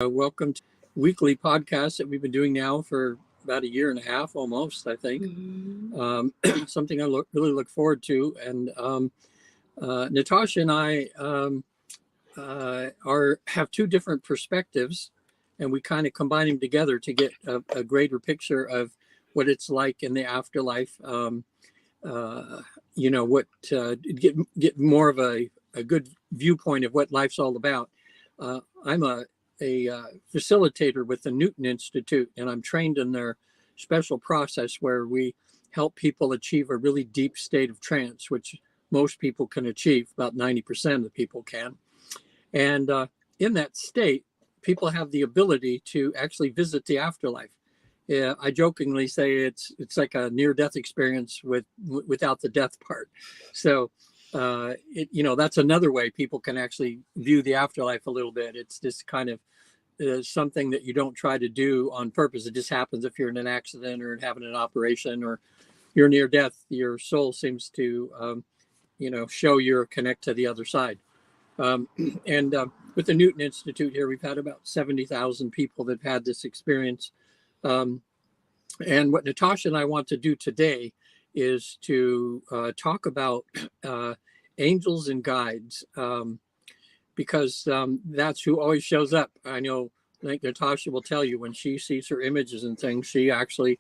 Welcome to weekly podcast that we've been doing now for about a year and a half, almost, I think. Something I really look forward to. And Natasha and I have two different perspectives, and we kind of combine them together to get a greater picture of what it's like in the afterlife. Get more of a good viewpoint of what life's all about. I'm a facilitator with the Newton Institute, and I'm trained in their special process where we help people achieve a really deep state of trance, which most people can achieve. About 90% of the people can. And in that state, people have the ability to actually visit the afterlife. I jokingly say it's like a near-death experience without the death part. So that's another way people can actually view the afterlife a little bit. It's just kind of something that you don't try to do on purpose. It just happens if you're in an accident or having an operation or you're near death. Your soul seems to show your connect to the other side. And with the Newton Institute here, we've had about 70,000 people that have had this experience. And what Natasha and I want to do today is to talk about angels and guides, because that's who always shows up. I think Natasha will tell you when she sees her images and things, she actually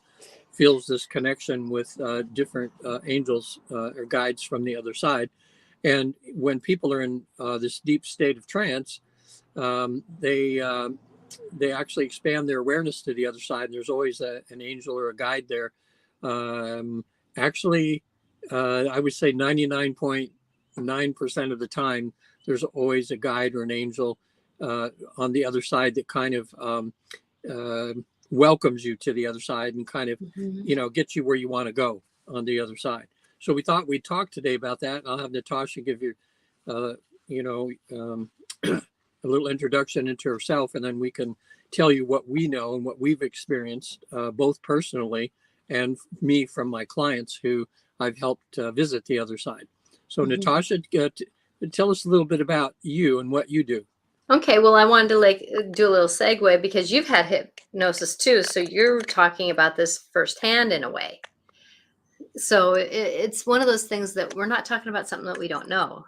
feels this connection with different angels or guides from the other side. And when people are in this deep state of trance, they actually expand their awareness to the other side. And there's always an angel or a guide there. I would say 99.9% of the time, there's always a guide or an angel on the other side that kind of welcomes you to the other side and kind of, gets you where you want to go on the other side. So we thought we'd talk today about that. I'll have Natasha give you, a little introduction into herself, and then we can tell you what we know and what we've experienced, both personally and me from my clients who I've helped visit the other side. So Natasha, tell us a little bit about you and what you do. Okay, well, I wanted to do a little segue because you've had hypnosis too, so you're talking about this firsthand in a way. So it's one of those things that we're not talking about something that we don't know.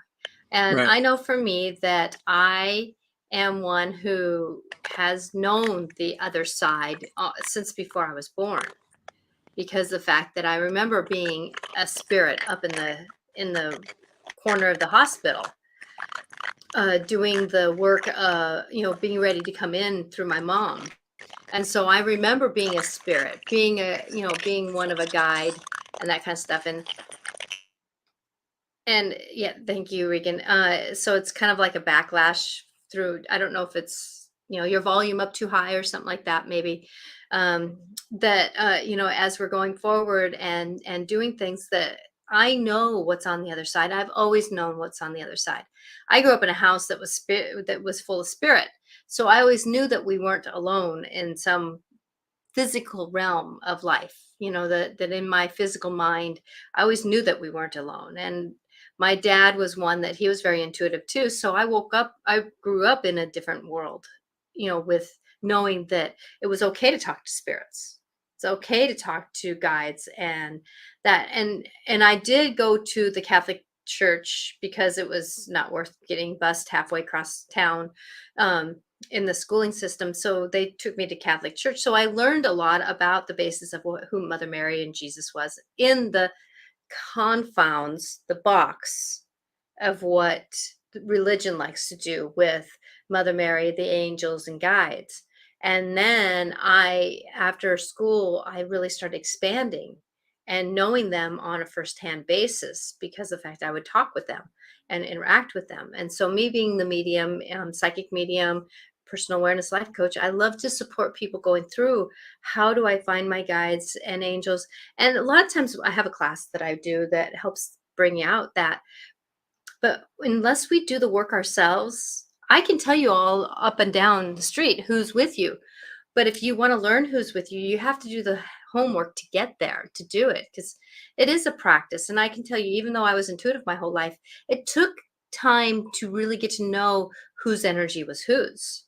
And Right. I know for me that I am one who has known the other side since before I was born, because the fact that I remember being a spirit up in the corner of the hospital, doing the work, being ready to come in through my mom. And so I remember being a spirit, being one of a guide and that kind of stuff. And yeah, thank you, Regan. So it's kind of like a backlash through, I don't know if it's, your volume up too high or something like that, maybe, as we're going forward and doing things, that I know what's on the other side. I've always known what's on the other side. I grew up in a house that was full of spirit. So I always knew that we weren't alone in some physical realm of life, that in my physical mind, I always knew that we weren't alone. And my dad was one that he was very intuitive too. So I grew up in a different world, with knowing that it was okay to talk to spirits. It's okay to talk to guides and that. And I did go to the Catholic Church because it was not worth getting bused halfway across town in the schooling system. So they took me to Catholic Church. So I learned a lot about the basis of who Mother Mary and Jesus was in the confounds, the box of what religion likes to do with Mother Mary, the angels and guides. And then after school, I really started expanding and knowing them on a firsthand basis, because of the fact I would talk with them and interact with them. And so me being the medium, psychic medium, personal awareness life coach, I love to support people going through, how do I find my guides and angels? And a lot of times I have a class that I do that helps bring out that. But unless we do the work ourselves, I can tell you all up and down the street who's with you. But if you want to learn who's with you, you have to do the homework to get there, to do it, because it is a practice. And I can tell you, even though I was intuitive my whole life, it took time to really get to know whose energy was whose.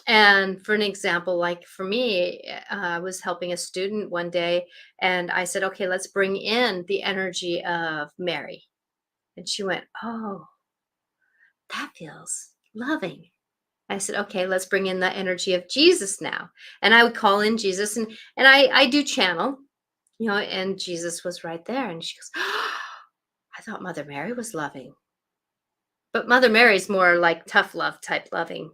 And for an example, like for me, I was helping a student one day and I said, okay, let's bring in the energy of Mary. And she went, oh, that feels loving. I said, okay, let's bring in the energy of Jesus now. And I would call in Jesus and I do channel, and Jesus was right there. And she goes, oh, I thought Mother Mary was loving. But Mother Mary's more like tough love type loving.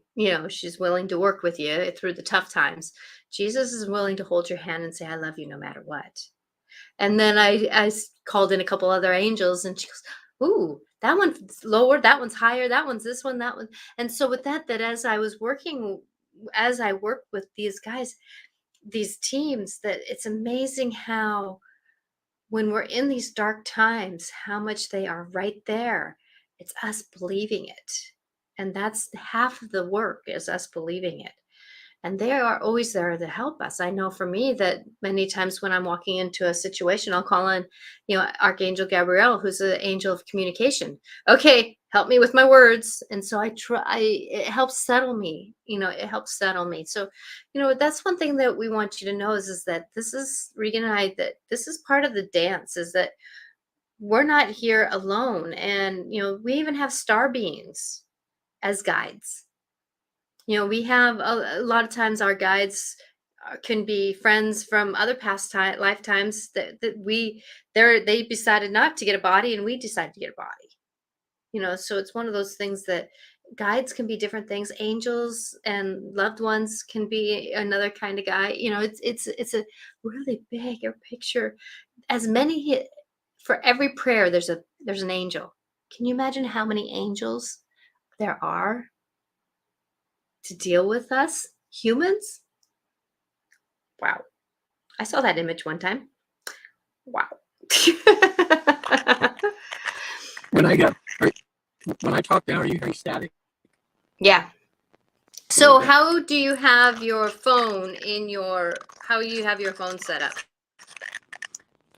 She's willing to work with you through the tough times. Jesus is willing to hold your hand and say, I love you no matter what. And then I called in a couple other angels and she goes, ooh, that one's lower, that one's higher, that one's this one, that one. And so with that as I work with these guys, these teams, that it's amazing how when we're in these dark times, how much they are right there. It's us believing it. And that's half of the work, is us believing it. And they are always there to help us. I know for me that many times when I'm walking into a situation, I'll call in, Archangel Gabriel, who's the angel of communication. Okay, help me with my words. And so it helps settle me. It helps settle me. So, that's one thing that we want you to know is that this is, Regan and I, that this is part of the dance, is that we're not here alone. And, we even have star beings as guides. We have a lot of times our guides can be friends from other past lifetimes that they decided not to get a body and we decided to get a body. So it's one of those things that guides can be different things. Angels and loved ones can be another kind of guide. It's a really bigger picture. For every prayer, there's an angel. Can you imagine how many angels there are to deal with us humans? Wow. I saw that image one time. Wow. When I talk now, are you hearing static? Yeah. So how do you have your phone how you have your phone set up?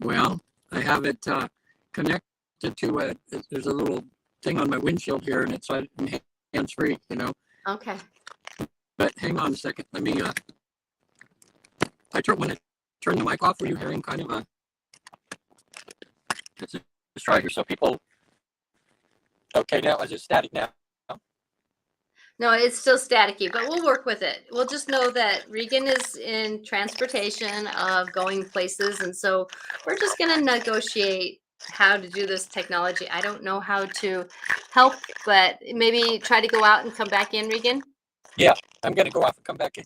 Well, I have it connected to there's a little thing on my windshield here, and it's hands-free, Okay. But hang on a second. Let me, when I turn the mic off, were you hearing kind of let's just try here so people, okay, now is it static now? No, it's still staticky, but we'll work with it. We'll just know that Regan is in transportation of going places. And so we're just going to negotiate how to do this technology. I don't know how to help, but maybe try to go out and come back in, Regan. Yeah, I'm going to go off and come back in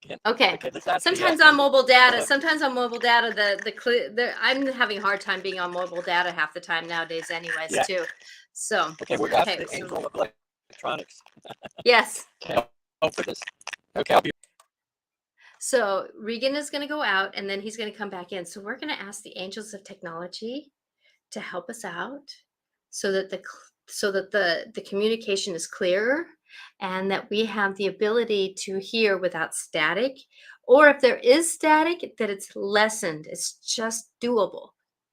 again. Okay. Sometimes on mobile data, I'm having a hard time being on mobile data half the time nowadays anyways, too. So, okay, we're after the angel of electronics. Yes. For this. Okay, I'll be. So Regan is going to go out and then he's going to come back in. So we're going to ask the angels of technology to help us out so that the communication is clearer and that we have the ability to hear without static, or if there is static, that it's lessened. It's just doable.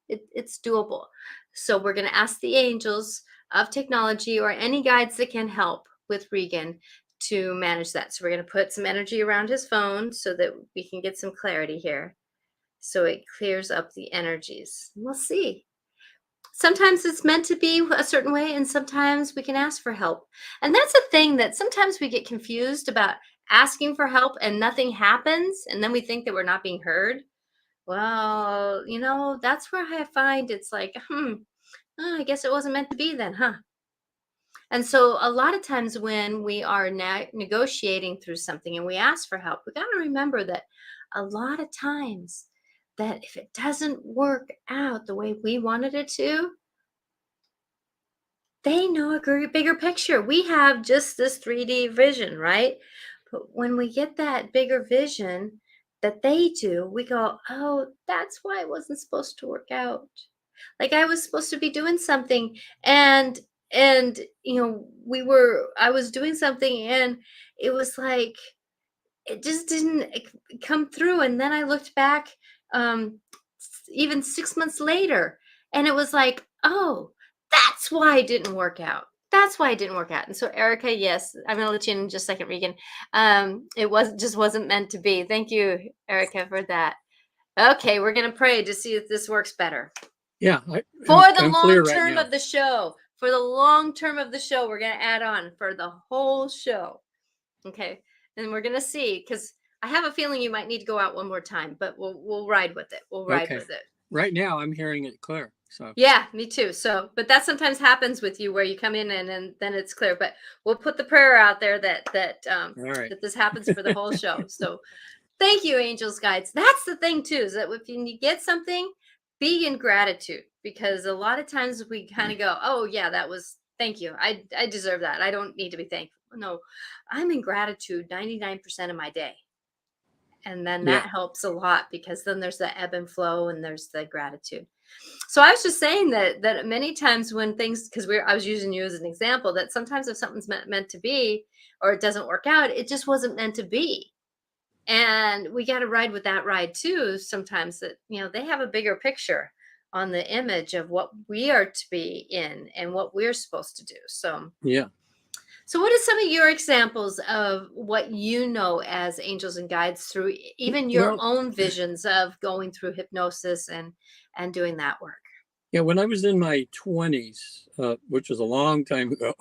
It's doable. So we're going to ask the angels of technology or any guides that can help with Regan to manage that. So we're going to put some energy around his phone so that we can get some clarity here. So it clears up the energies. We'll see. Sometimes it's meant to be a certain way, and sometimes we can ask for help. And that's a thing that sometimes we get confused about, asking for help and nothing happens. And then we think that we're not being heard. Well, that's where I find it's like, I guess it wasn't meant to be then, huh? And so a lot of times when we are negotiating through something and we ask for help, we got to remember that a lot of times that if it doesn't work out the way we wanted it to, they know a bigger picture. We have just this 3D vision, right? But when we get that bigger vision that they do, we go, oh, that's why it wasn't supposed to work out. Like I was supposed to be doing something and I was doing something and it was like it just didn't come through. And then I looked back even 6 months later and it was like, oh, that's why it didn't work out. that's why it didn't work out. And so Erica, yes, I'm gonna let you in just a second, Regan. It wasn't meant to be. Thank you, Erica, for that. Okay, we're gonna pray to see if this works better. Yeah, For the I'm clear long right term now. of the show. For the long term of the show, we're gonna add on for the whole show. Okay. And we're gonna see, because I have a feeling you might need to go out one more time, but we'll ride with it. We'll ride Okay. with it. Right now, I'm hearing it clear. So Yeah, me too. So, but that sometimes happens with you where you come in and then it's clear. But we'll put the prayer out there all right. that this happens for the whole show. So thank you, angels, guides. That's the thing too, is that if you get something, be in gratitude, because a lot of times we kind of go, oh yeah, that was, thank you. I deserve that. I don't need to be thankful. No, I'm in gratitude 99% of my day. And then Yeah. that helps a lot, because then there's the ebb and flow and there's the gratitude. So I was just saying that many times when things, because I was using you as an example, that sometimes if something's meant to be, or it doesn't work out, it just wasn't meant to be. And we got to ride with that ride too. Sometimes that, they have a bigger picture on the image of what we are to be in and what we're supposed to do. Yeah. So what are some of your examples of what you know as angels and guides through even your Well, own visions of going through hypnosis and doing that work? yeah, when I was in my 20s, which was a long time ago,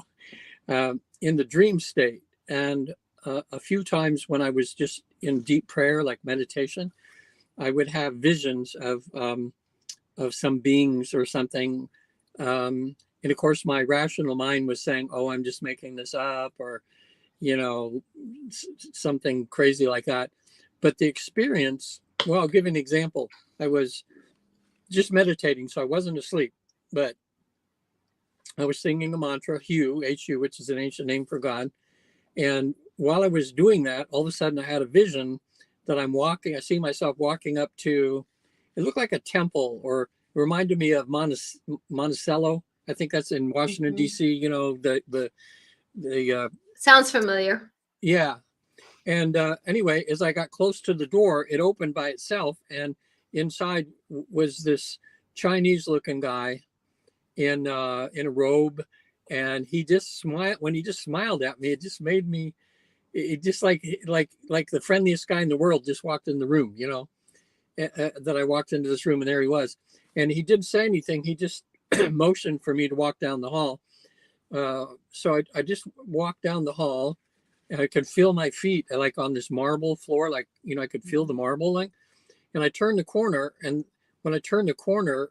in the dream state, and a few times when I was just in deep prayer, like meditation, I would have visions of some beings or something. And of course, my rational mind was saying, "Oh, I'm just making this up," or something crazy like that. But the experience, well, I'll give you an example. I was just meditating, so I wasn't asleep, but I was singing a mantra, Hu, Hu, which is an ancient name for God. And while I was doing that, all of a sudden I had a vision that I see myself walking up to, it looked like a temple, or it reminded me of Monticello. I think that's in Washington, Mhm. D.C., the Sounds familiar. yeah. And anyway, as I got close to the door, it opened by itself, and inside was this Chinese-looking guy in a robe, and he just smiled. When he just smiled at me, it just made me, it just like the friendliest guy in the world just walked in the room. That I walked into this room, and there he was, and he didn't say anything. He just motioned for me to walk down the hall. So I just walked down the hall, and I could feel my feet like on this marble floor, like I could feel the marble, like. And I turned the corner, and when I turned the corner,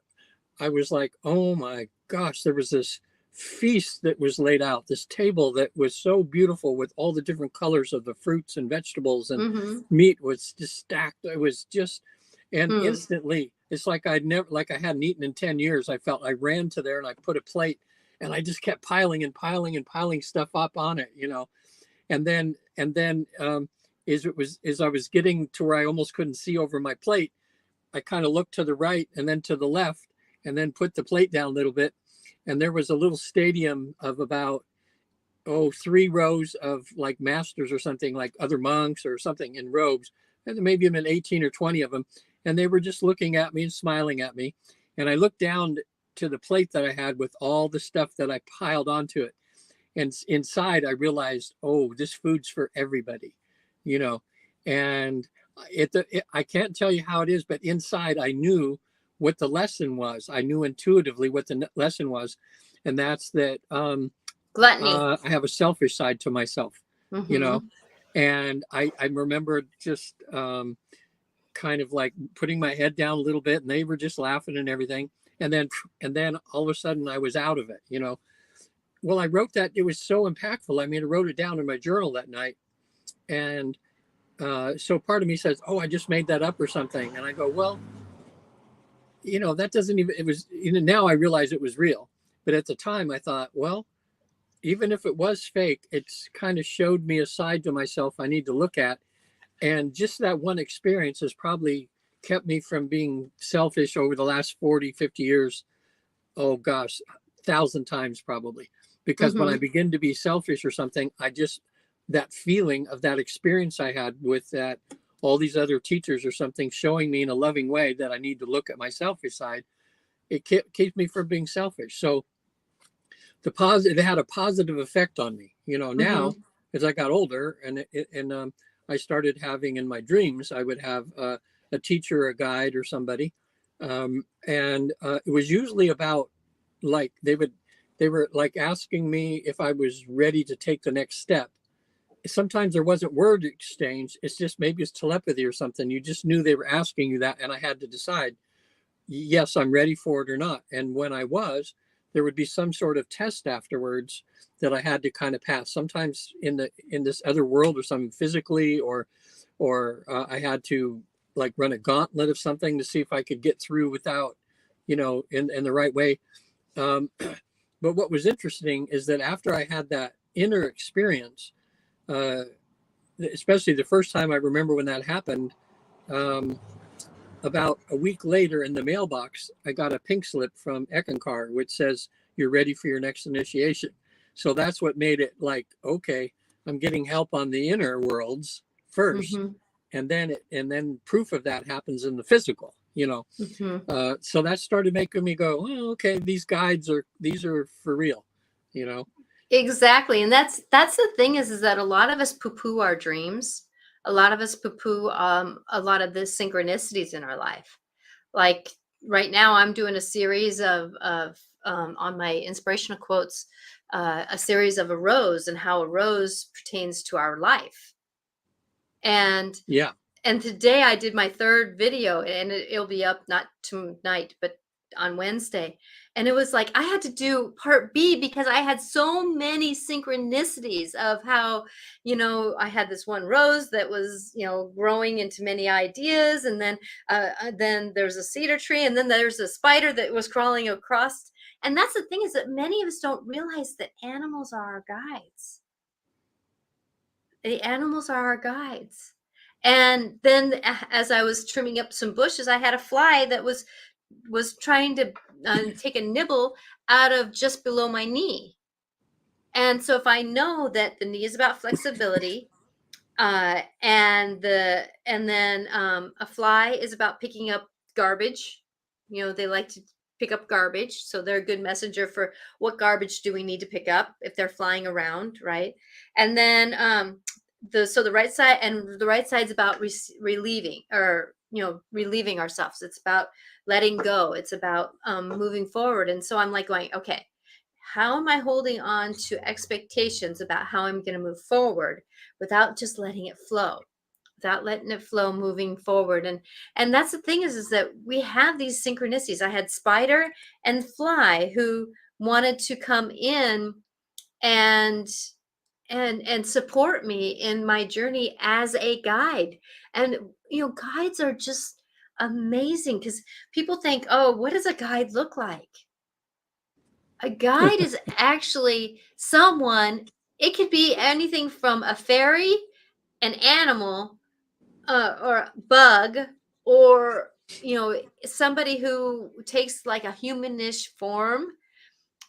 I was like, oh my gosh, there was this feast that was laid out, this table that was so beautiful with all the different colors of the fruits and vegetables, and Mm-hmm. meat was just stacked. It was just, and Mm. instantly, it's like like I hadn't eaten in 10 years. I felt I ran to there and I put a plate, and I just kept piling and piling and piling stuff up on it. And then as I was getting to where I almost couldn't see over my plate, I kind of looked to the right and then to the left, and then put the plate down a little bit, and there was a little stadium of about 3 rows of like masters or something, like other monks or something in robes, and maybe even 18 or 20 of them, and they were just looking at me and smiling at me. And I looked down to the plate that I had with all the stuff that I piled onto it, and inside I realized, oh, this food's for everybody, you know. And I can't tell you how it is, but inside I knew what the lesson was. I knew intuitively what the lesson was, and that's that Gluttony. I have a selfish side to myself, you know. Mm-hmm. And I remember just kind of like putting my head down a little bit, and they were just laughing and everything, and then all of a sudden I was out of it. Well, I wrote that. It was so impactful. I mean, I wrote it down in my journal that night. And so part of me says, oh, I just made that up or something. And I go, well, that doesn't even, it was, now I realize it was real. But at the time I thought, well, even if it was fake, it's kind of showed me a side to myself I need to look at. And just that one experience has probably kept me from being selfish over the last 40, 50 years. Oh gosh, 1,000 times probably. Because when I Mm-hmm. begin to be selfish or something, that feeling of that experience I had with that, all these other teachers or something showing me in a loving way that I need to look at my selfish side, it keeps me from being selfish. So it had a positive effect on me. Now Mm-hmm. as I got older and I started having in my dreams, I would have a teacher, a guide, or somebody, and it was usually about like they were like asking me if I was ready to take the next step. Sometimes there wasn't word exchange. It's just maybe it's telepathy or something. You just knew they were asking you that, and I had to decide, yes, I'm ready for it or not. And when I was, there would be some sort of test afterwards that I had to kind of pass. Sometimes in this other world or something physically, or I had to like run a gauntlet of something to see if I could get through without, in the right way. Um, but what was interesting is that after I had that inner experience, uh, especially the first time I remember when that happened, um, about a week later in the mailbox, I got a pink slip from Ekankar, which says, "You're ready for your next initiation." So that's what made it like, okay, I'm getting help on the inner worlds first. Mm-hmm. And then proof of that happens in the physical. Mm-hmm. So that started making me go, oh, okay, these are for real. Exactly. And that's the thing is that a lot of us poo-poo our dreams. A lot of us poo-poo a lot of the synchronicities in our life. Like right now I'm doing a series of on my inspirational quotes, a series of a rose and how a rose pertains to our life. And Yeah. and today I did my third video, and it'll be up not tonight, but on Wednesday. And it was like I had to do part B because I had so many synchronicities of how, I had this one rose that was, growing into many ideas, and then there's a cedar tree, and then there's a spider that was crawling across. And that's the thing is that many of us don't realize that animals are our guides. The animals are our guides. And then as I was trimming up some bushes, I had a fly that was trying to take a nibble out of just below my knee. And so if I know that the knee is about flexibility, and then a fly is about picking up garbage. They like to pick up garbage, so they're a good messenger for what garbage do we need to pick up if they're flying around, right? And then the right side, and the right side's about relieving, or relieving ourselves. It's about letting go. It's about moving forward. And so I'm like going, okay, how am I holding on to expectations about how I'm going to move forward without just letting it flow, moving forward? And that's the thing is that we have these synchronicities. I had spider and fly who wanted to come in and support me in my journey as a guide. And guides are just amazing because people think, oh, what does a guide look like? A guide is actually someone, it could be anything from a fairy, an animal, or a bug, or somebody who takes like a humanish form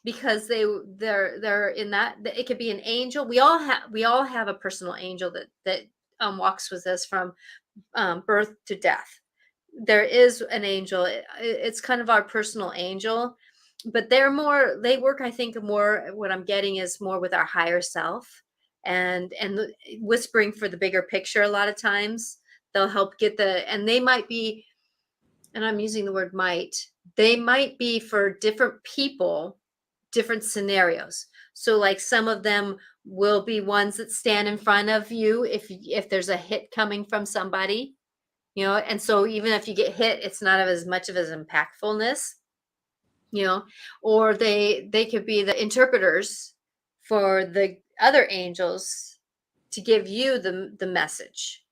because they're in that. It could be an angel. We all have a personal angel that walks with us from birth to death. There is an angel. It's kind of our personal angel, but they work, I think, more, what I'm getting is more with our higher self, and whispering for the bigger picture. A lot of times they'll help get and they might be, and I'm using the word might, they might be for different people, different scenarios. So like some of them will be ones that stand in front of you if there's a hit coming from somebody, and so even if you get hit, it's not of as much of as impactfulness, or they could be the interpreters for the other angels to give you the message.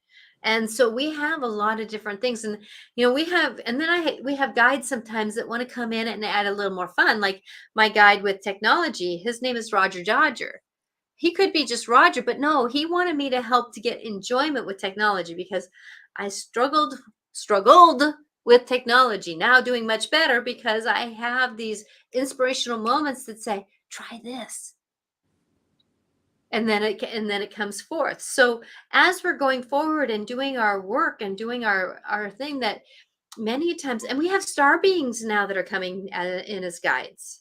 And so we have a lot of different things, and we have guides sometimes that want to come in and add a little more fun, like my guide with technology. His name is Roger Dodger. He could be just Roger, but no, he wanted me to help to get enjoyment with technology because I struggled with technology. Now doing much better because I have these inspirational moments that say, try this. And then it comes forth. So as we're going forward and doing our work and doing our thing, that many times, and we have star beings now that are coming in as guides.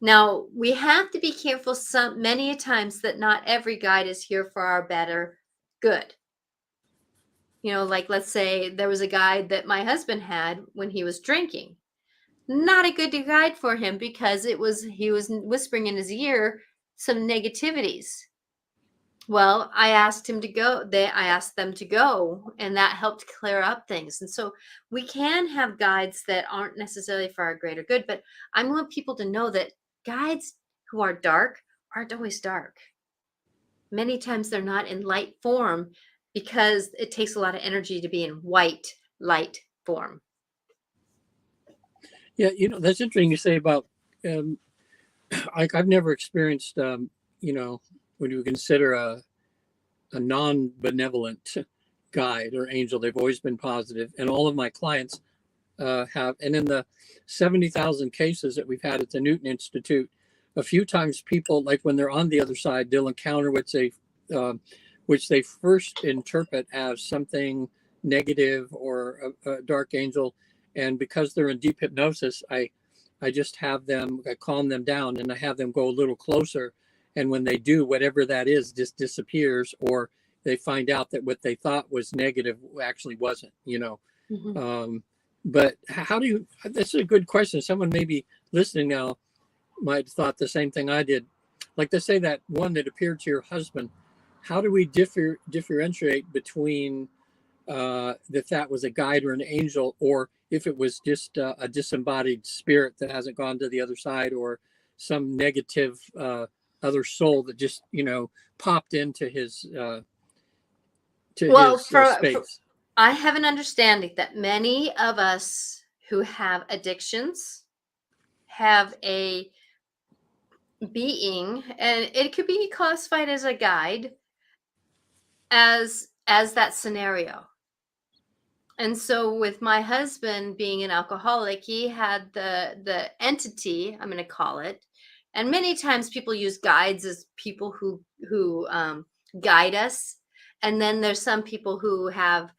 Now, we have to be careful many a times that not every guide is here for our better good. Like let's say there was a guide that my husband had when he was drinking. Not a good guide for him because he was whispering in his ear some negativities. Well, I asked him to go. I asked them to go, and that helped clear up things. And so we can have guides that aren't necessarily for our greater good, but I want people to know that guides who are dark aren't always dark. Many times they're not in light form because it takes a lot of energy to be in white light form. Yeah, that's interesting you say about I've never experienced when you consider a non-benevolent guide or angel. They've always been positive, and all of my clients have. And in the 70,000 cases that we've had at the Newton Institute, a few times people, like when they're on the other side, they'll encounter which they first interpret as something negative or a dark angel, and because they're in deep hypnosis, I just have them, I calm them down, and I have them go a little closer. And when they do, whatever that is just disappears, or they find out that what they thought was negative actually wasn't, Mm-hmm. But how do you, that's a good question. Someone maybe listening now might have thought the same thing I did. Like to say that one that appeared to your husband, how do we differentiate between that was a guide or an angel, or if it was just a disembodied spirit that hasn't gone to the other side, or some negative other soul that just popped into his Well, space. I have an understanding that many of us who have addictions have a being, and it could be classified as a guide, as that scenario. And so with my husband being an alcoholic, he had the entity, I'm going to call it. And many times people use guides as people who guide us. And then there's some people who have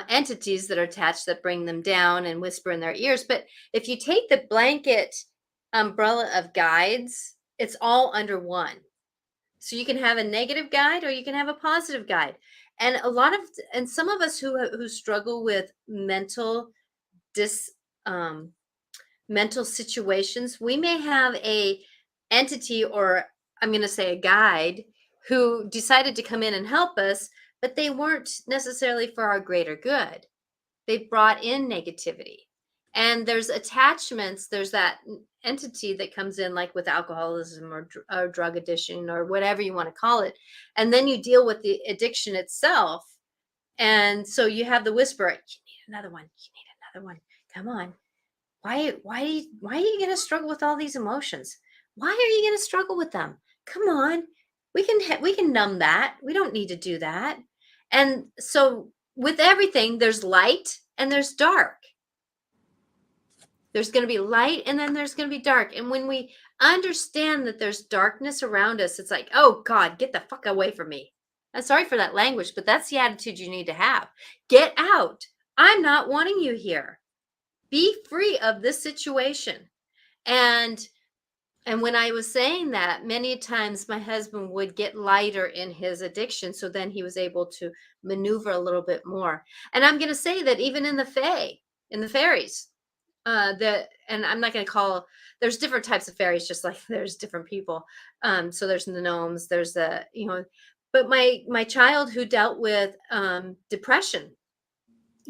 entities that are attached that bring them down and whisper in their ears. But if you take the blanket umbrella of guides, it's all under one. So you can have a negative guide or you can have a positive guide. And some of us who struggle with dis um, mental situations, we may have a entity, or I'm going to say a guide, who decided to come in and help us, but they weren't necessarily for our greater good. They brought in negativity. And there's attachments, there's that entity that comes in, like with alcoholism or drug addiction or whatever you want to call it. And then you deal with the addiction itself. And so you have the whisper, you need another one, you need another one. Come on. Why are you going to struggle with all these emotions? Why are you going to struggle with them? Come on. We can numb that. We don't need to do that. And so with everything, there's light and there's dark. There's going to be light and then there's going to be dark. And when we understand that there's darkness around us, it's like, oh God, get the fuck away from me. I'm sorry for that language, but that's the attitude you need to have. Get out. I'm not wanting you here. Be free of this situation. And when I was saying that, many times my husband would get lighter in his addiction. So then he was able to maneuver a little bit more. And I'm going to say that even in the fairies, and I'm not going to call, there's different types of fairies, just like there's different people. So there's the gnomes, there's but my child who dealt with depression,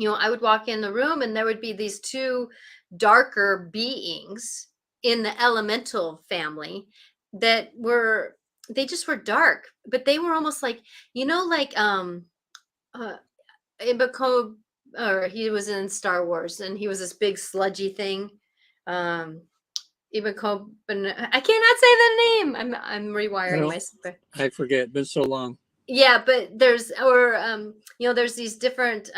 I would walk in the room and there would be these two darker beings in the elemental family that they just were dark, but they were almost like, like uh Ibako, or he was in Star Wars and he was this big sludgy thing. Ibako, I cannot say the name. I'm rewiring my. I forget. It's been so long. Yeah, but there's there's these different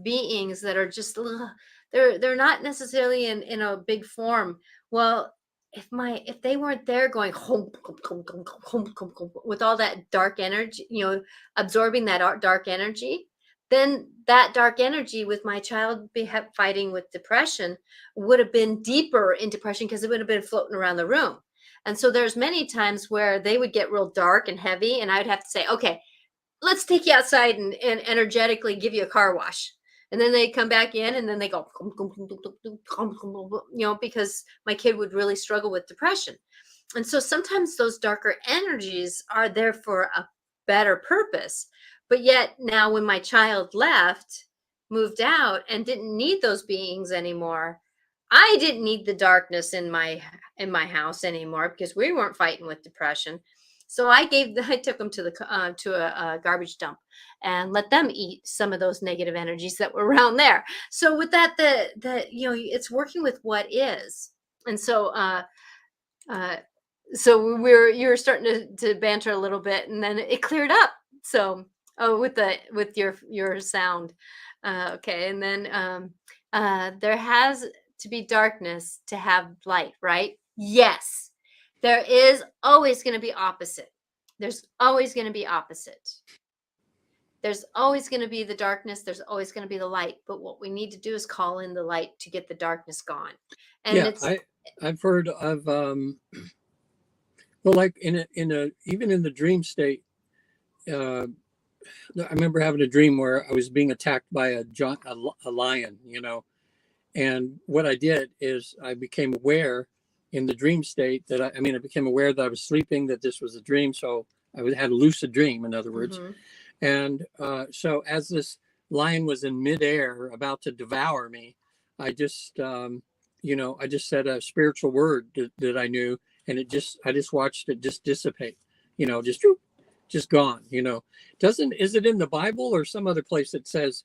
beings that are just they're not necessarily in a big form. Well, if they weren't there going home with all that dark energy, absorbing that dark energy, then that dark energy with my child fighting with depression would have been deeper in depression because it would have been floating around the room. And so there's many times where they would get real dark and heavy, and I'd have to say, okay, let's take you outside and energetically give you a car wash. And then they come back in and then they go, because my kid would really struggle with depression. And so sometimes those darker energies are there for a better purpose. But yet now when my child left, moved out, and didn't need those beings anymore, I didn't need the darkness in my house anymore because we weren't fighting with depression. So I took them to a garbage dump and let them eat some of those negative energies that were around there. So with that, it's working with what is. And so so you were starting to banter a little bit, and then it cleared up. So with your sound, okay. And then there has to be darkness to have light, right? Yes, there is always going to be opposite. There's always going to be opposite. There's always going to be the darkness. There's always going to be the light. But what we need to do is call in the light to get the darkness gone. And yeah, I've heard of well, like even in the dream state. I remember having a dream where I was being attacked by a lion, and what I did is I became aware in the dream state that I became aware that I was sleeping, that this was a dream. So I had a lucid dream, in other words. mm-hmm. And so as this lion was in midair about to devour me, I just, I just said a spiritual word that I knew, and I just watched it just dissipate, just gone. Is it in the Bible or some other place that says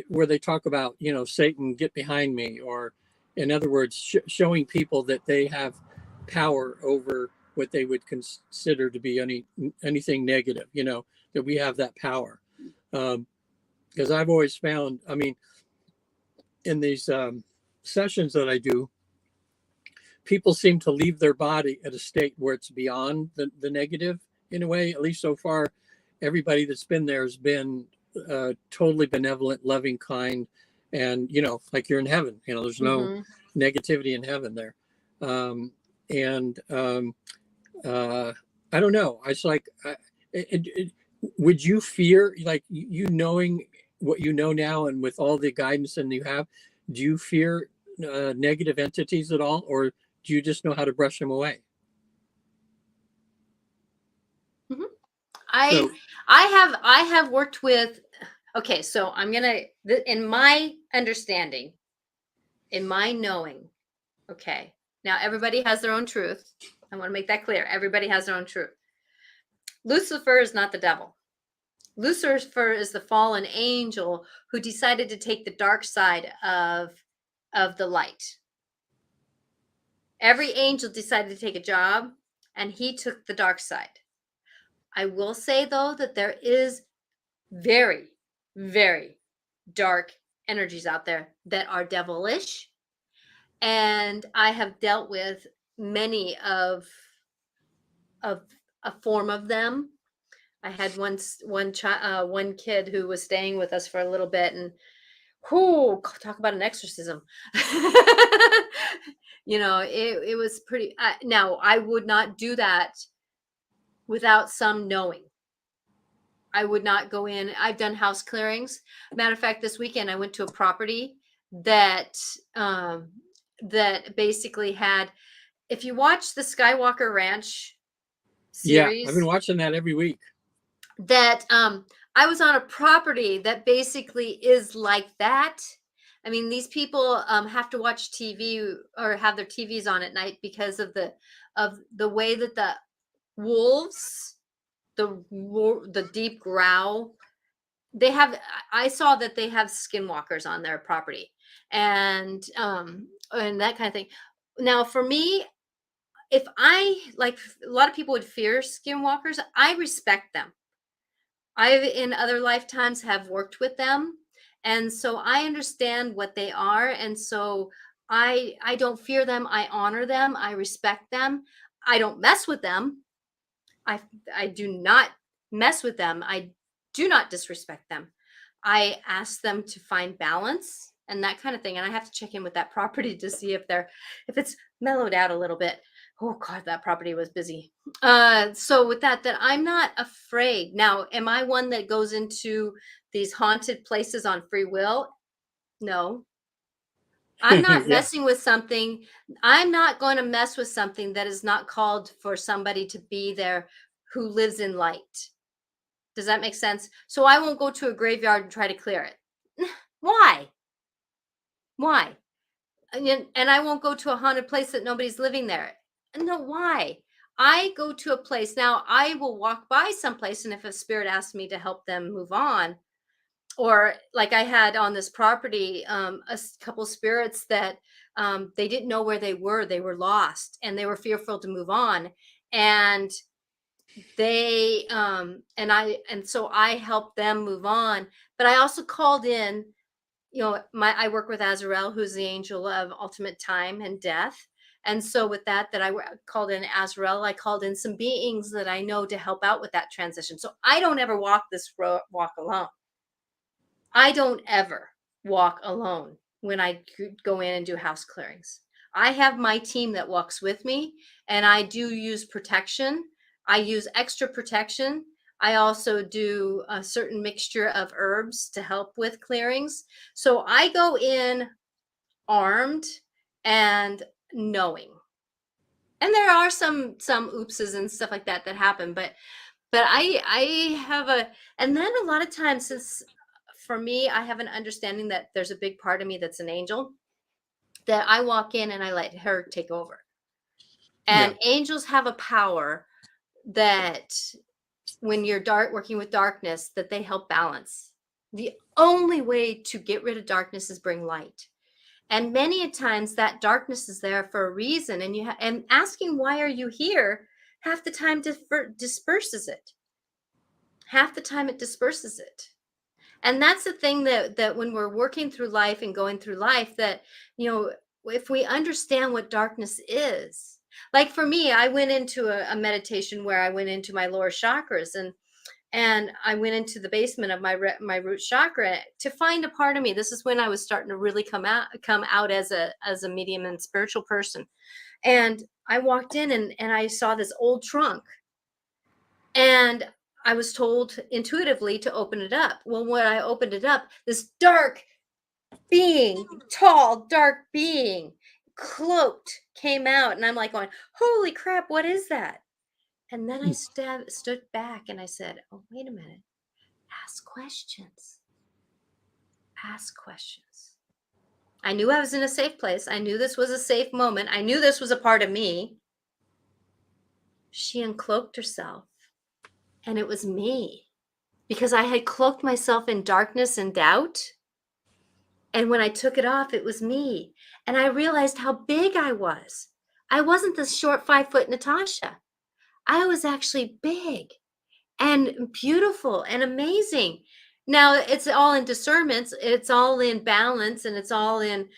where they talk about, Satan, get behind me, or in other words, showing people that they have power over what they would consider to be anything negative, that we have that power. Because I've always found, in these sessions that I do, people seem to leave their body at a state where it's beyond the negative in a way. At least so far, everybody that's been there has been totally benevolent, loving, kind, and like you're in heaven. There's no mm-hmm. negativity in heaven there. I don't know. It's like, would you fear, like knowing what you know now, and with all the guidance and you have, do you fear negative entities at all, or do you just know how to brush them away? Mm-hmm. I have worked with. Okay, so I'm gonna, in my understanding, in my knowing. Okay, now everybody has their own truth. I want to make that clear. Everybody has their own truth. Lucifer is not the devil. Lucifer is the fallen angel who decided to take the dark side of the light. Every angel decided to take a job, and he took the dark side. I will say, though, that there is very, very dark energies out there that are devilish. And I have dealt with many of a form of them. I had one kid who was staying with us for a little bit, and talk about an exorcism. It was pretty. Now, I would not do that without some knowing. I would not go in. I've done house clearings. Matter of fact, this weekend I went to a property that basically had. If you watch the Skywalker Ranch series, yeah, I've been watching that every week. That I was on a property that basically is like that. I mean, these people have to watch TV or have their TVs on at night because of the way that the wolves, the deep growl. I saw that they have skinwalkers on their property, and that kind of thing. Now, for me, if I, like, a lot of people would fear skinwalkers, I respect them. I've in other lifetimes have worked with them, and so I understand what they are, and so I don't fear them. I honor them. I respect them. I don't mess with them. I do not mess with them. I do not disrespect them. I ask them to find balance and that kind of thing. And I have to check in with that property to see if it's mellowed out a little bit. Oh God, that property was busy. So with that I'm not afraid. Now, am I one that goes into these haunted places on free will? No. I'm not Yeah. messing with something. I'm not going to mess with something that is not called for somebody to be there who lives in light. Does that make sense? So I won't go to a graveyard and try to clear it. Why? Why? And I won't go to a haunted place that nobody's living there. No, why? I go to a place. Now, I will walk by someplace, and if a spirit asks me to help them move on, or like I had on this property, couple spirits that they didn't know where they were lost, and they were fearful to move on. And they and so I helped them move on, but I also called in, I work with Azrael, who's the angel of ultimate time and death. And so with that called in Azrael, I called in some beings that I know to help out with that transition. So I don't ever walk this walk alone. I don't ever walk alone when I go in and do house clearings. I have my team that walks with me, and I do use protection. I use extra protection. I also do a certain mixture of herbs to help with clearings. So I go in armed and knowing. And there are some oopses and stuff like that happen, but I have and then a lot of times, since for me, I have an understanding that there's a big part of me that's an angel, that I walk in and I let her take over. Yeah. And angels have a power that when you're working with darkness, that they help balance. The only way to get rid of darkness is bring light. And many a times that darkness is there for a reason, and and asking why are you here, half the time disperses it. Half the time it disperses it. And that's the thing that when we're working through life and going through life, that, if we understand what darkness is, like for me, I went into a meditation where I went into my lower chakras, and I went into the basement of my root chakra to find a part of me. This is when I was starting to really come out as a medium and spiritual person. And I walked in, and I saw this old trunk, and I was told intuitively to open it up. Well, when I opened it up, this dark being, tall, dark being, cloaked, came out. And I'm like going, holy crap, what is that? And then I stood back and I said, oh, wait a minute. Ask questions. Ask questions. I knew I was in a safe place. I knew this was a safe moment. I knew this was a part of me. She uncloaked herself, and it was me, because I had cloaked myself in darkness and doubt. And when I took it off, it was me. And I realized how big I was. I wasn't the short 5-foot Natasha. I was actually big and beautiful and amazing. Now, it's all in discernments, it's all in balance, and it's all in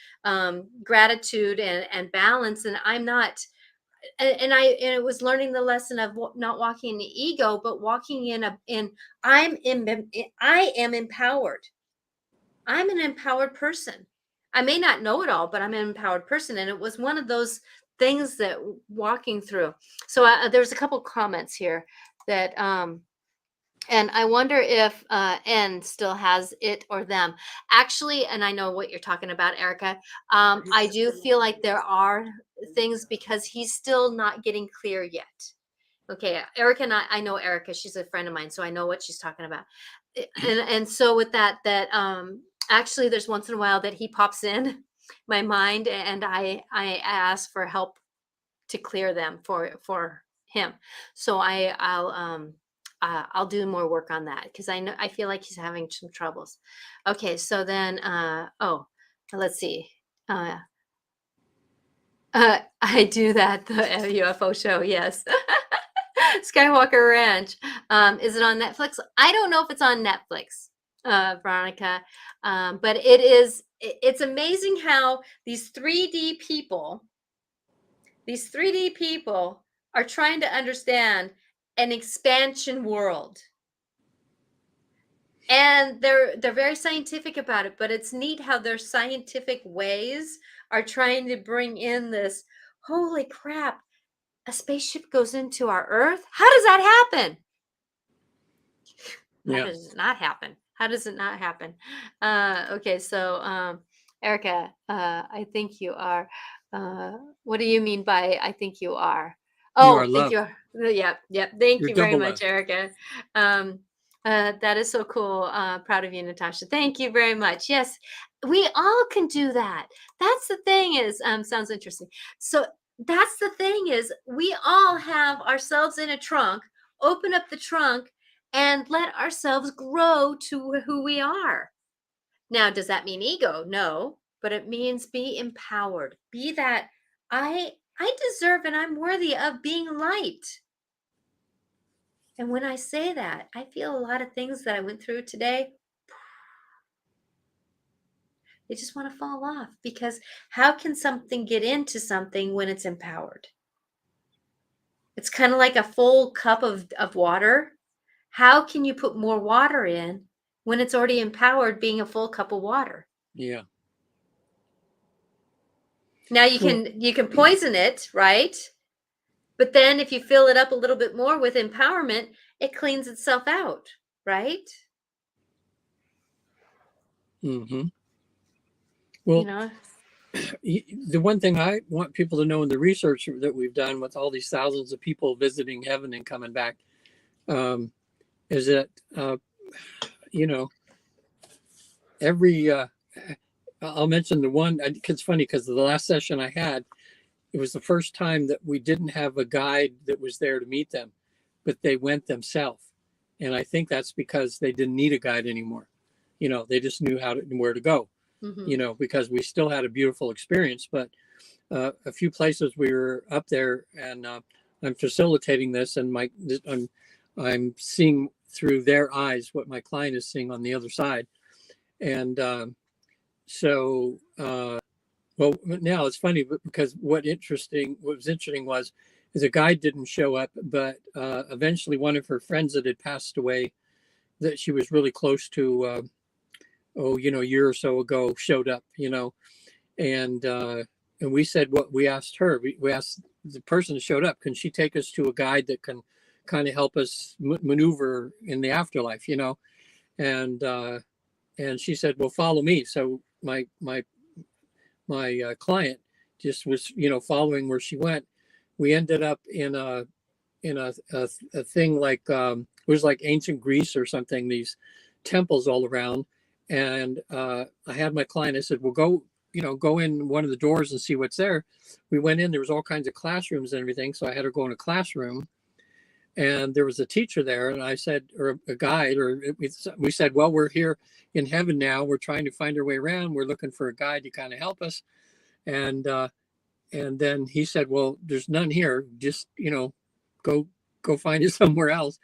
gratitude and balance. And I'm not, and it was learning the lesson of not walking in the ego, but walking I am empowered. I'm an empowered person. I may not know it all, but I'm an empowered person. And it was one of those things that walking through. So there's a couple comments here that, and I wonder if N still has it or them. Actually, and I know what you're talking about, Erica. I do feel like there are things, because he's still not getting clear yet. Okay, Erica and I know Erica. She's a friend of mine, so I know what she's talking about. And so with that actually, there's once in a while that he pops in my mind, and I ask for help to clear them for him. So I'll do more work on that, because I feel like he's having some troubles. Okay, so then let's see. I do that, the UFO show, yes. Skywalker Ranch. Is it on Netflix? I don't know if it's on Netflix, Veronica. But it's amazing how these 3D people are trying to understand an expansion world. And they're very scientific about it, but it's neat how their scientific ways are trying to bring in this, holy crap, a spaceship goes into our Earth? How does that happen? How Yeah. does it not happen? How does it not happen? Okay, so Erica, I think you are. What do you mean by I think you are? You are Oh, thank loved. you. Yep, yep. Thank You're you very double much, loved. Erica. Um, that is so cool. Proud of you, Natasha. Thank you very much. Yes, we all can do that. That's the thing is, sounds interesting. So that's the thing is, we all have ourselves in a trunk. Open up the trunk and let ourselves grow to who we are. Now, does that mean ego? No, but it means be empowered. Be that I deserve and I'm worthy of being light. And when I say that, I feel a lot of things that I went through today, they just want to fall off because how can something get into something when it's empowered? It's kind of like a full cup of water. How can you put more water in when it's already empowered being a full cup of water? Yeah. Now Well, you can poison it, right? But then if you fill it up a little bit more with empowerment, it cleans itself out, right? mm-hmm. You Well, know? the one thing I want people to know in the research that we've done with all these thousands of people visiting heaven and coming back, um, is that you know every I'll mention the one. It's funny because the last session I had, it was the first time that we didn't have a guide that was there to meet them, but they went themselves, and I think that's because they didn't need a guide anymore. They just knew where to go. Hmm. Because we still had a beautiful experience, but a few places we were up there, and I'm facilitating this, and I'm seeing through their eyes what my client is seeing on the other side, and so well, now it's funny because what was interesting was is a guide didn't show up, but eventually one of her friends that had passed away that she was really close to, a year or so ago showed up, and we said what we asked her. We asked the person that showed up, can she take us to a guide that can kind of help us maneuver in the afterlife, and she said, well, follow me. So my client just was following where she went. We ended up in a thing like it was like ancient Greece or something, these temples all around. And I had my client, I said, well, go in one of the doors and see what's there. We went in, there was all kinds of classrooms and everything, so I had her go in a classroom, and there was a teacher there, and I said, or a guide, or we said, well, we're here in heaven now, we're trying to find our way around, we're looking for a guide to kind of help us. And then he said, well, there's none here, just go find it somewhere else.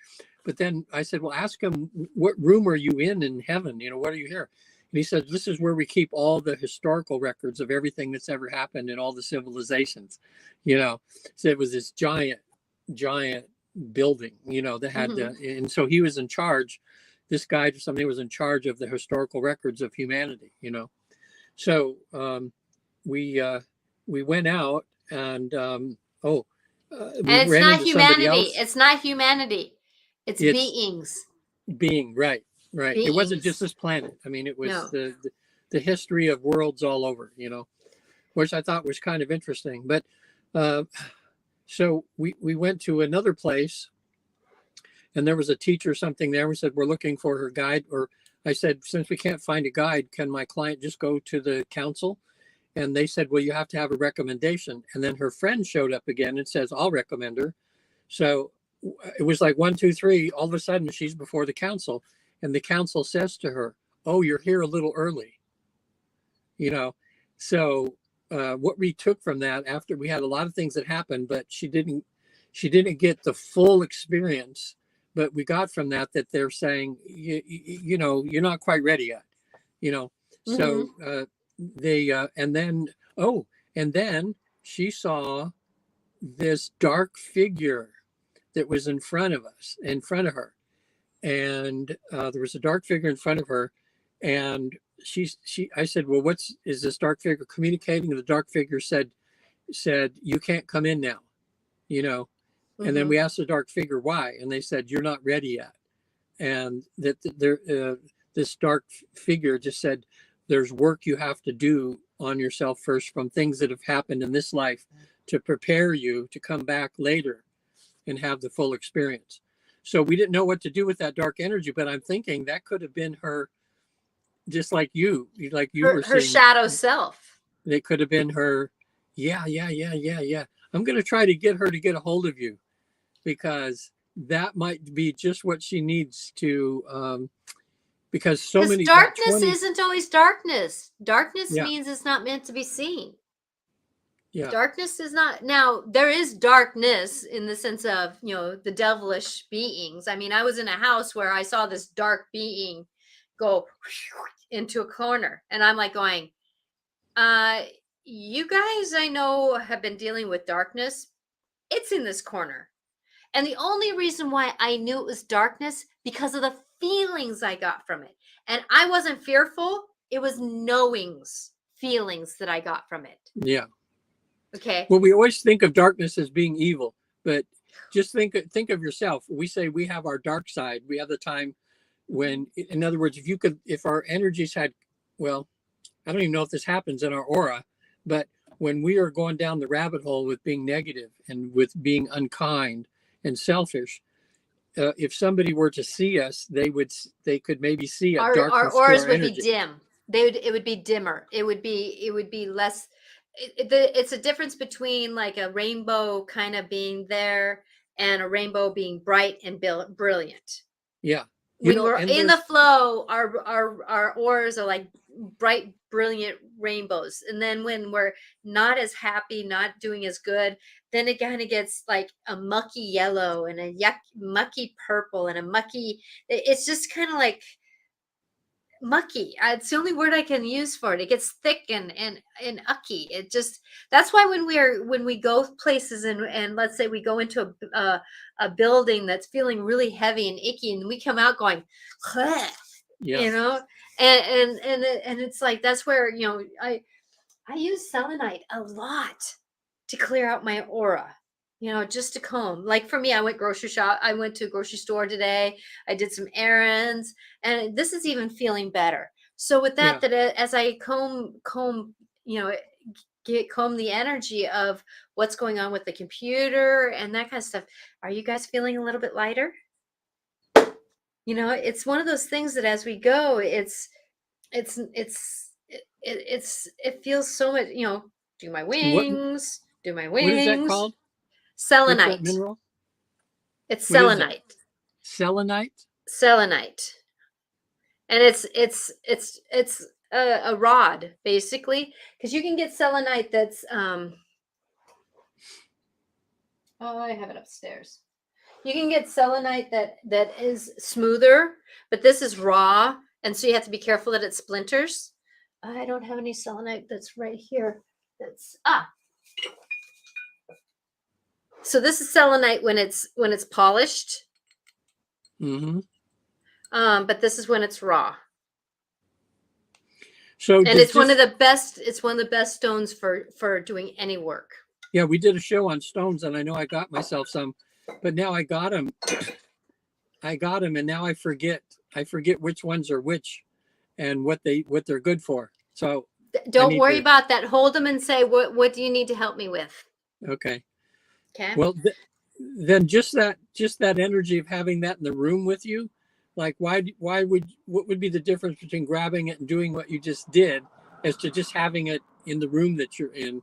But then I said, well, ask him, what room are you in heaven, what are you here? And he said, this is where we keep all the historical records of everything that's ever happened in all the civilizations. So it was this giant building, that had Hmm. and so he was in charge. This guy or somebody was in charge of the historical records of humanity. So we went out, and we And it's ran not into somebody humanity. else. It's not humanity. It's It's beings. being, right. It wasn't just Beings. this planet. I mean, it was No. the history of worlds all over, which I thought was kind of interesting. But uh, so we went to another place, and there was a teacher or something there. We said, we're looking for her guide. Or I said, since we can't find a guide, can my client just go to the council? And they said, well, you have to have a recommendation. And then her friend showed up again and says, I'll recommend her. So it was like 1, 2, 3. All of a sudden, she's before the council, and the council says to her, oh, you're here a little early. So what we took from that, after we had a lot of things that happened, but she didn't get the full experience. But we got from that they're saying, you're not quite ready yet. So Hmm. they and then she saw this dark figure that was in front of her, and there was a dark figure in front of her, and I said, well, is this dark figure communicating? And the dark figure said, you can't come in now, you know. And then we asked the dark figure why, and they said, you're not ready yet. And that this dark figure just said, there's work you have to do on yourself first from things that have happened in this life to prepare you to come back later and have the full experience. So we didn't know what to do with that dark energy, but I'm thinking that could have been her, just like you were her saying, shadow self. It could have been her. Yeah. I'm going to try to get her to get a hold of you, because that might be just what she needs to, because so many darkness isn't always darkness. Darkness Yeah. means it's not meant to be seen. Yeah. Darkness is not. Now, there is darkness in the sense of, the devilish beings. I mean, I was in a house where I saw this dark being go into a corner, and I'm like going, you guys, I know, have been dealing with darkness. It's in this corner. And the only reason why I knew it was darkness, because of the feelings I got from it. And I wasn't fearful. It was feelings that I got from it. Yeah. Okay. Well, we always think of darkness as being evil, but just think of yourself. We say we have our dark side. We have the time when, in other words, if our energies had, well, I don't even know if this happens in our aura, but when we are going down the rabbit hole with being negative and with being unkind and selfish, if somebody were to see us, they could maybe see a darkness. Our auras would energy. be dim. It would be dimmer. It would be less. It's a difference between like a rainbow kind of being there and a rainbow being bright and brilliant. Yeah. When we're in the flow, our auras are like bright, brilliant rainbows. And then when we're not as happy, not doing as good, then it kind of gets like a mucky yellow and a mucky purple and a mucky. It's just kind of like mucky. It's the only word I can use for it. It gets thick and ucky. It just, that's why when we go places and let's say we go into a building that's feeling really heavy and icky, and we come out going, yeah. and it's like, that's where, I use selenite a lot to clear out my aura. Just to comb. Like for me, I went to a grocery store today. I did some errands, and this is even feeling better. So with that, as I comb, the energy of what's going on with the computer and that kind of stuff. Are you guys feeling a little bit lighter? It's one of those things that as we go, it feels so much, do my wings. What is that called? Selenite. What's that mineral? It's selenite. Selenite? Selenite. And it's a rod, basically, because you can get selenite that's I have it upstairs. You can get selenite that is smoother, but this is raw, and so you have to be careful that it splinters. I don't have any selenite that's right here. So this is selenite when it's polished. Mm-hmm. But this is when it's raw. So, and it's one of the best stones for doing any work. Yeah, we did a show on stones, and I know I got myself some, but now I got them, and now I forget which ones are which, and what they're good for. So don't worry about that. Hold them and say, what do you need to help me with? Okay. Okay. Well, then just that energy of having that in the room with you, like what would be the difference between grabbing it and doing what you just did as to just having it in the room that you're in,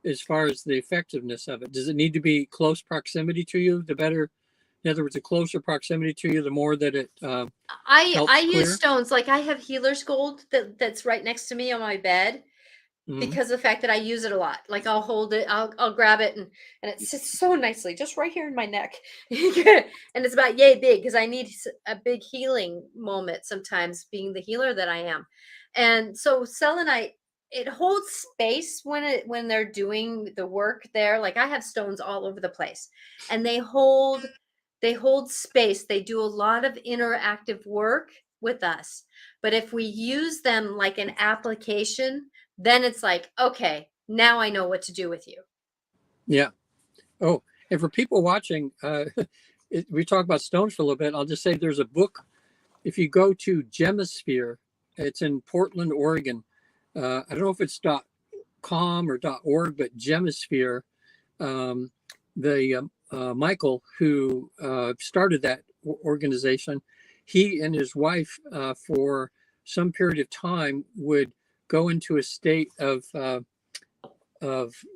as far as the effectiveness of it? Does it need to be close proximity to you? The better, in other words, the closer proximity to you, the more that it I use stones. Like I have healer's gold that's right next to me on my bed. Mm-hmm. Because of the fact that I use it a lot. Like I'll hold it, I'll grab it, and it sits so nicely just right here in my neck. And it's about yay big, because I need a big healing moment sometimes, being the healer that I am. And so selenite, it holds space when they're doing the work there. Like I have stones all over the place, and they hold They hold space. They do a lot of interactive work with us. But if we use them like an application, then it's like, okay, now I know what to do with you. Yeah. Oh, and for people watching, we talk about stones for a little bit. I'll just say there's a book. If you go to Gemisphere, it's in Portland, Oregon. I don't know if it's .com or .org, but Gemisphere, Michael, who started that organization, he and his wife, for some period of time, would go into a state of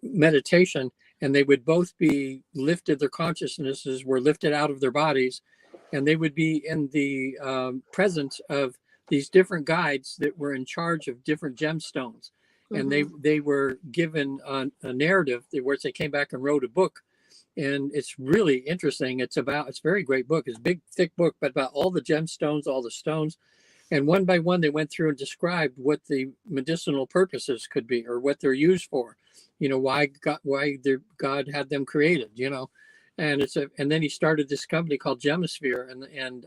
meditation, and they would both be lifted. Their consciousnesses were lifted out of their bodies, and they would be in the presence of these different guides that were in charge of different gemstones. And they were given a narrative, where they came back and wrote a book. And it's really interesting. It's a very great book. It's a big, thick book, but about all the gemstones, all the stones. And one by one, they went through and described what the medicinal purposes could be, or what they're used for. Why God had them created. And and then he started this company called Gemisphere, and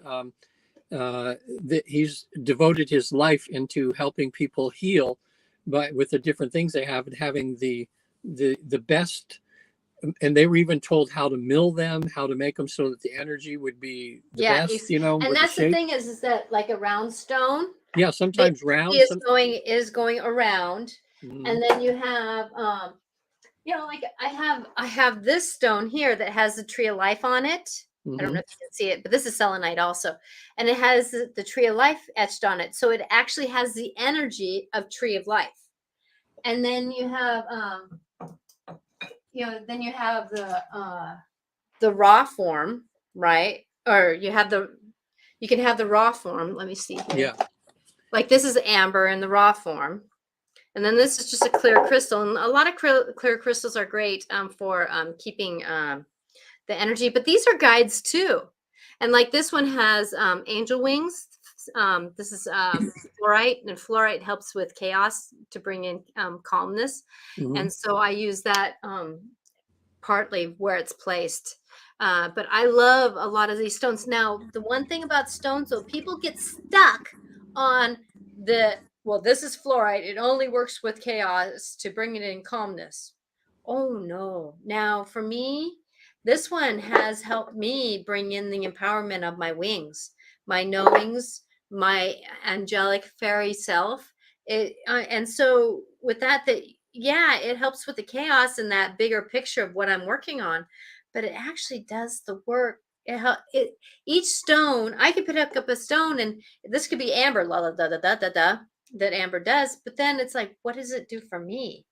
he's devoted his life into helping people heal with the different things they have, and having the best. And they were even told how to mill them, how to make them so that the energy would be the best, and that's the thing is that like a round stone. Yeah, sometimes round is going around. Mm-hmm. And then you have like I have this stone here that has the tree of life on it. Mm-hmm. I don't know if you can see it, but this is selenite also. And it has the tree of life etched on it. So it actually has the energy of tree of life. And then you have then you have the raw form, right? Or you can have the raw form. Let me see here. Yeah. Like this is amber in the raw form. And then this is just a clear crystal. And a lot of clear crystals are great for keeping the energy. But these are guides too. And like this one has angel wings. This is fluorite, and fluorite helps with chaos to bring in calmness. Mm-hmm. And so I use that partly where it's placed. But I love a lot of these stones. Now, the one thing about stones, though, people get stuck on this is fluorite. It only works with chaos to bring it in calmness. Oh, no. Now, for me, this one has helped me bring in the empowerment of my wings, my knowings, my angelic fairy self. And so with that, it helps with the chaos and that bigger picture of what I'm working on, but it actually does the work. Each stone, I could pick up a stone, and this could be amber, la la da da da da da, that amber does, but then it's like, what does it do for me?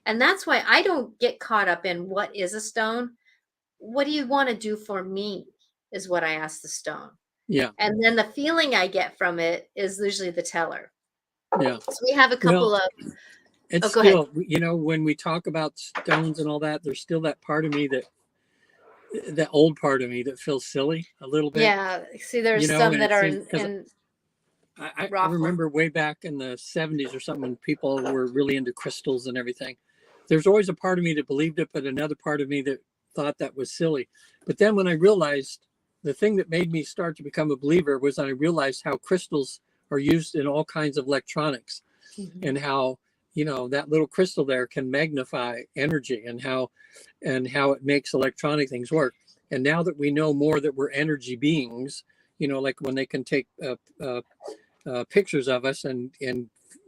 And that's why I don't get caught up in what is a stone. What do you want to do for me is what I ask the stone. Yeah. And then the feeling I get from it is usually the teller. Yeah. So we have a couple of. It's still, when we talk about stones and all that, there's still that part of me that old part of me that feels silly a little bit. Yeah. See, there's some that are in I remember way back in the 70s or something, when people were really into crystals and everything. There's always a part of me that believed it, but another part of me that thought that was silly. But then when I realized, the thing that made me start to become a believer was I realized how crystals are used in all kinds of electronics. Mm-hmm. And how that little crystal there can magnify energy, and how it makes electronic things work. And now that we know more that we're energy beings, like when they can take pictures of us, and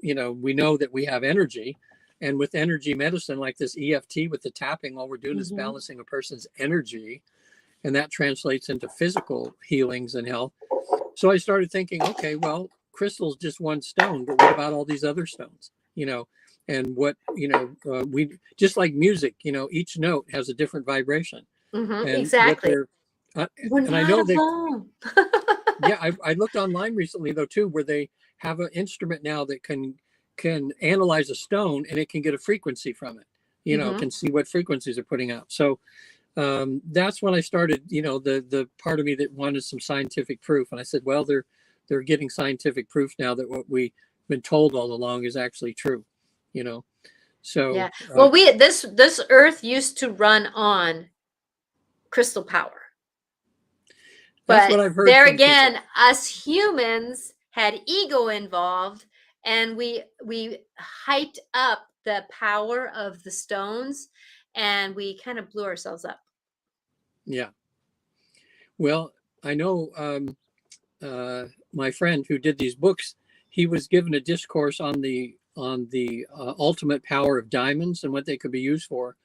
we know that we have energy. And with energy medicine like this EFT, with the tapping, all we're doing, mm-hmm. is balancing a person's energy, and that translates into physical healings and health. So I started thinking, okay, well, crystal's just one stone, but what about all these other stones? And what, we just like music, each note has a different vibration. Mm-hmm, and exactly. And I know that. Yeah, I looked online recently though too, where they have an instrument now that can analyze a stone, and it can get a frequency from it. Mm-hmm. Can see what frequencies are putting out. So that's when I started. The part of me that wanted some scientific proof, and I said, well, they're getting scientific proof now that what we've been told all along is actually true. So yeah. Well, this earth used to run on crystal power. That's what But I've heard there from people. again, us humans had ego involved, and we hyped up the power of the stones, and we kind of blew ourselves up. Yeah. Well, I know my friend who did these books, he was given a discourse on the ultimate power of diamonds and what they could be used for.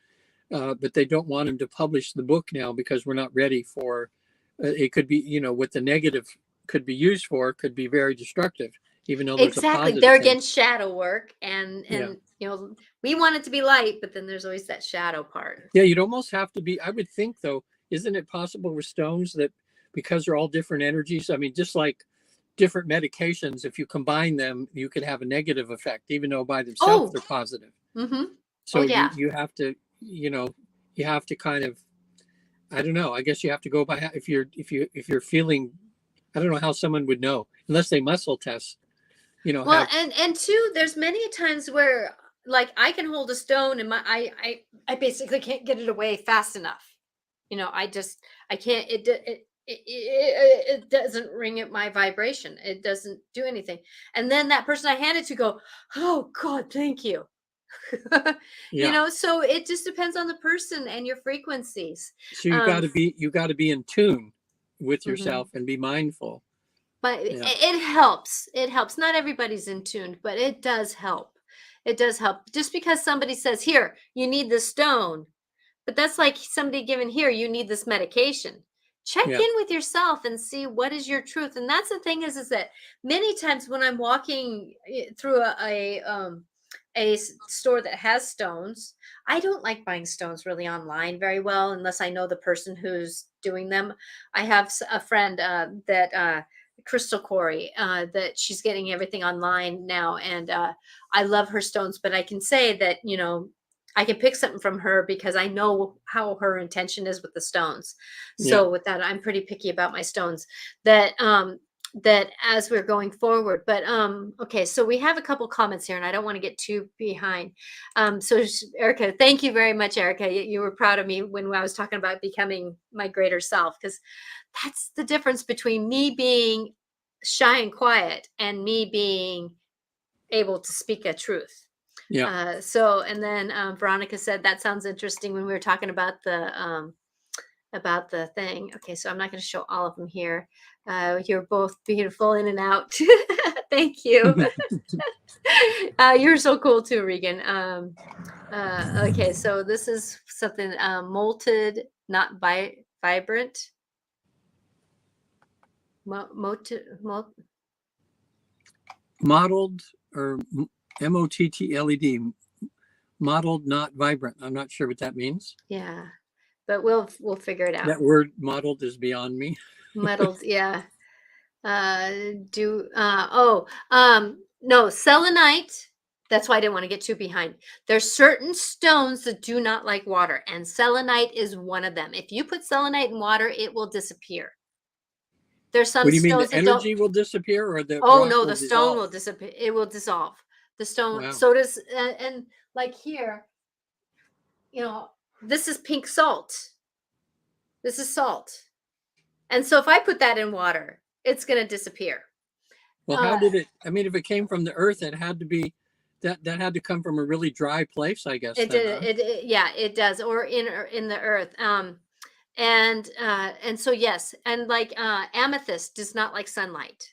But they don't want him to publish the book now because we're not ready for it. Could be, what the negative could be used for could be very destructive, even though there's a Exactly. positive There thing. again, shadow work, and Yeah. we want it to be light, but then there's always that shadow part. Yeah, you'd almost have to be, I would think though, isn't it possible with stones that because they're all different energies, I mean, just like different medications, if you combine them, you could have a negative effect, even though by themselves Oh, they're positive. mm-hmm. Oh So yeah. you have to, you have to kind of, I don't know. I guess you have to go by if you're feeling. I don't know how someone would know unless they muscle test. Well, Have and two, there's many times where like I can hold a stone and I basically can't get it away fast enough. I can't. It doesn't ring at my vibration. It doesn't do anything. And then that person I hand it to go, oh God, thank you. yeah. So it just depends on the person and your frequencies. So Um, you got to be in tune with mhm. yourself and be mindful. But Yeah. it helps. It helps. Not everybody's in tune, but it does help. It does help. Just because somebody says, here, you need this stone, but that's like somebody giving, here, you need this medication. Check Yeah. in with yourself and see what is your truth. And that's the thing is that many times when I'm walking through a store that has stones, I don't like buying stones really online very well unless I know the person who's doing them. I have a friend that Crystal Corey that she's getting everything online now, and I love her stones. But I can say that I can pick something from her because I know how her intention is with the stones. Yeah. So with that, I'm pretty picky about my stones. That as we're going forward. But okay, so we have a couple comments here, and I don't want to get too behind. Erica, thank you very much, Erica. You were proud of me when I was talking about becoming my greater self, because that's the difference between me being shy and quiet and me being able to speak a truth. Yeah. And then Veronica said that sounds interesting when we were talking about the thing. Okay, so I'm not going to show all of them here. You're both beautiful in and out. Thank you. You're so cool too, Regan. Okay, so this is something molted, not vibrant. Modeled or MOTTLED, modeled, not vibrant. I'm not sure what that means. Yeah, but we'll figure it out. That word modeled is beyond me. Muddled, yeah. No, selenite. That's why I didn't want to get too behind. There's certain stones that do not like water, and selenite is one of them. If you put selenite in water, it will disappear. There's some What do you mean? stones The that don't. energy will disappear, or the Oh rock no, will the stone will dissolve? disappear. It will dissolve. The stone. Wow. So does and like here, this is pink salt. This is salt. And so if I put that in water, it's going to disappear. Well, how did it? I mean, if it came from the earth, it had to be that had to come from a really dry place, I guess. It Then, did. huh? Yeah, it does, or in the earth. And so yes, and like amethyst does not like sunlight,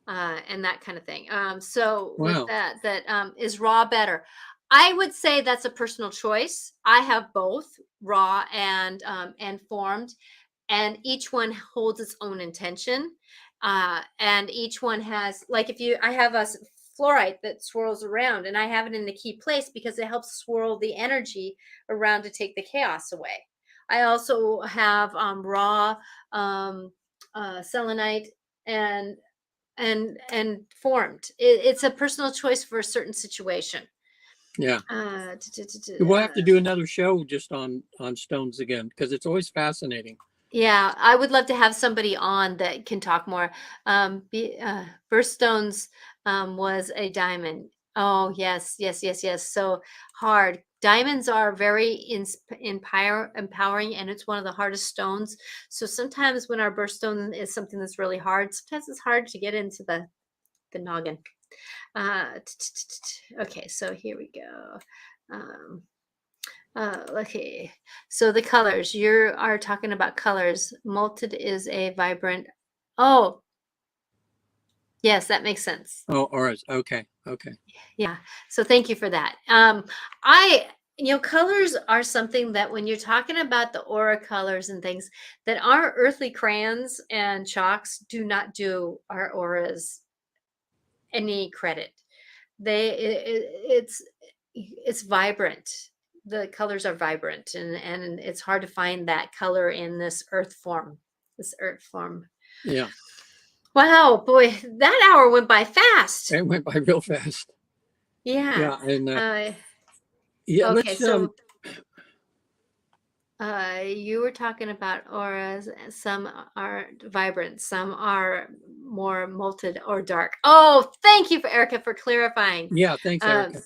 and that kind of thing. So with Wow. that is raw better. I would say that's a personal choice. I have both raw and formed, and each one holds its own intention. And each one has, like, I have a fluorite that swirls around, and I have it in a key place because it helps swirl the energy around to take the chaos away. I also have raw selenite and formed. It's a personal choice for a certain situation. Yeah. Uh, We'll have to do another show just on stones again because it's always fascinating. Yeah, I would love to have somebody on that can talk more. Birthstones was a diamond. Oh, yes, yes, yes, yes. So hard. Diamonds are very empowering, and it's one of the hardest stones. So sometimes when our birthstone is something that's really hard, sometimes it's hard to get into the noggin. Okay, so here we go. Okay, so the colors, you are talking about colors. Malted is a vibrant. Oh, yes, that makes sense. Oh, auras. Okay. Okay. Yeah. So thank you for that. Colors are something that when you're talking about the aura colors and things, that our earthly crayons and chalks do not do our auras any credit. It's vibrant. The colors are vibrant, and it's hard to find that color in this earth form. This earth form. Yeah. Wow, boy, that hour went by fast. It went by real fast. Yeah. Yeah. And Okay, let's so you were talking about auras. Some are vibrant, some are more molted or dark. Oh, thank you for Erica for clarifying. yeah, thanks, Um, Erica.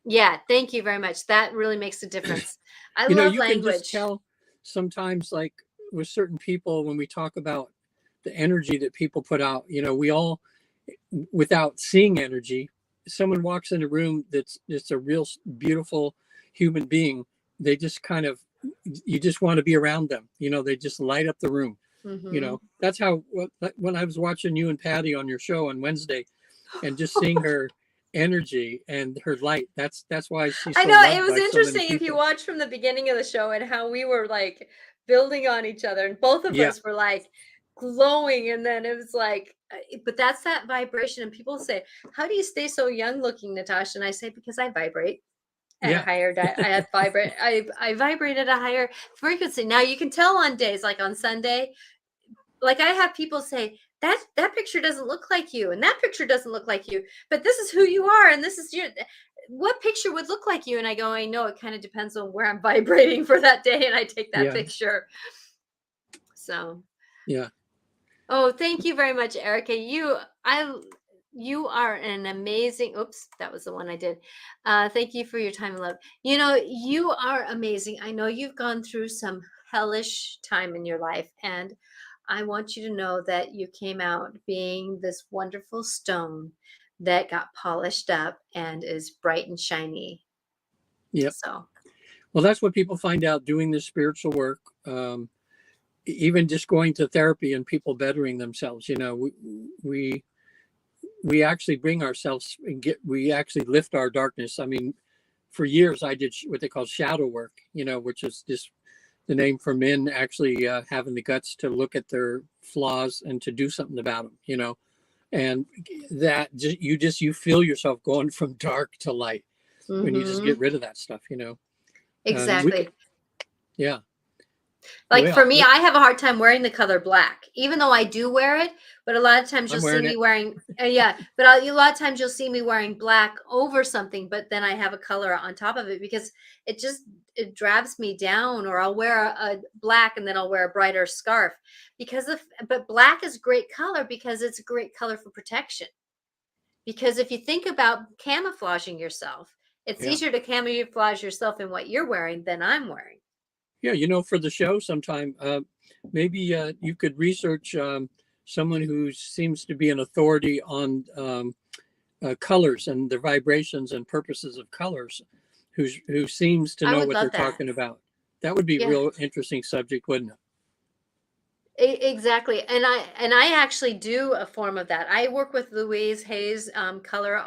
yeah, thank you very much. That really makes a difference. I You know, love you can just language. tell sometimes, like with certain people, when we talk about the energy that people put out, you know, we all, without seeing energy, someone walks in a room that's just a real beautiful human being. They just kind of, you just want to be around them. You know, they just light up the room. You Hmm. know, that's how, when I was watching you and Patty on your show on Wednesday and just seeing her energy and her light, that's why she's I so know it loved was by so many interesting if you people. watch from the beginning of the show and how we were like building on each other, and both of Yeah. us were like glowing, and then it was like, but that's that vibration. And people say, "How do you stay so young looking, Natasha?" And I say, "Because I vibrate at a Yeah. higher I vibrate at a higher frequency." Now you can tell on days like on Sunday, like I have people say that picture doesn't look like you, and that picture doesn't look like you, but this is who you are, and this is your what picture would look like you. And I go, I know it kind of depends on where I'm vibrating for that day, and I take that Yeah. picture. So, Yeah. oh, thank you very much, Erica. You are an amazing. Oops, that was the one I did. Thank you for your time and love. You know, you are amazing. I know you've gone through some hellish time in your life, and I want you to know that you came out being this wonderful stone that got polished up and is bright and shiny. Yep. So, Well, that's what people find out doing this spiritual work. Even just going to therapy and people bettering themselves. You know, we we actually bring ourselves and we actually lift our darkness. I mean, for years I did what they call shadow work. You know, which is just the name for men actually having the guts to look at their flaws and to do something about them. You know, and that you feel yourself going from dark to light when you just get mhm, rid of that stuff. You know, we could, exactly. yeah. Like for Well, me, I have a hard time wearing the color black, even though I do wear it. But a lot of times I'm you'll see wearing me it. wearing, yeah. But a lot of times you'll see me wearing black over something, but then I have a color on top of it because it just it drags me down. Or I'll wear a black and then I'll wear a brighter scarf because of. But black is great color because it's a great color for protection. Because if you think about camouflaging yourself, it's Yeah. easier to camouflage yourself in what you're wearing than I'm wearing. Yeah, you know, for the show sometime, maybe you could research someone who seems to be an authority on colors and the vibrations and purposes of colors, who seems to I know would what they're love that. talking about. That would be a Yeah. real interesting subject, wouldn't it? Exactly. And I actually do a form of that. I work with Louise Hayes color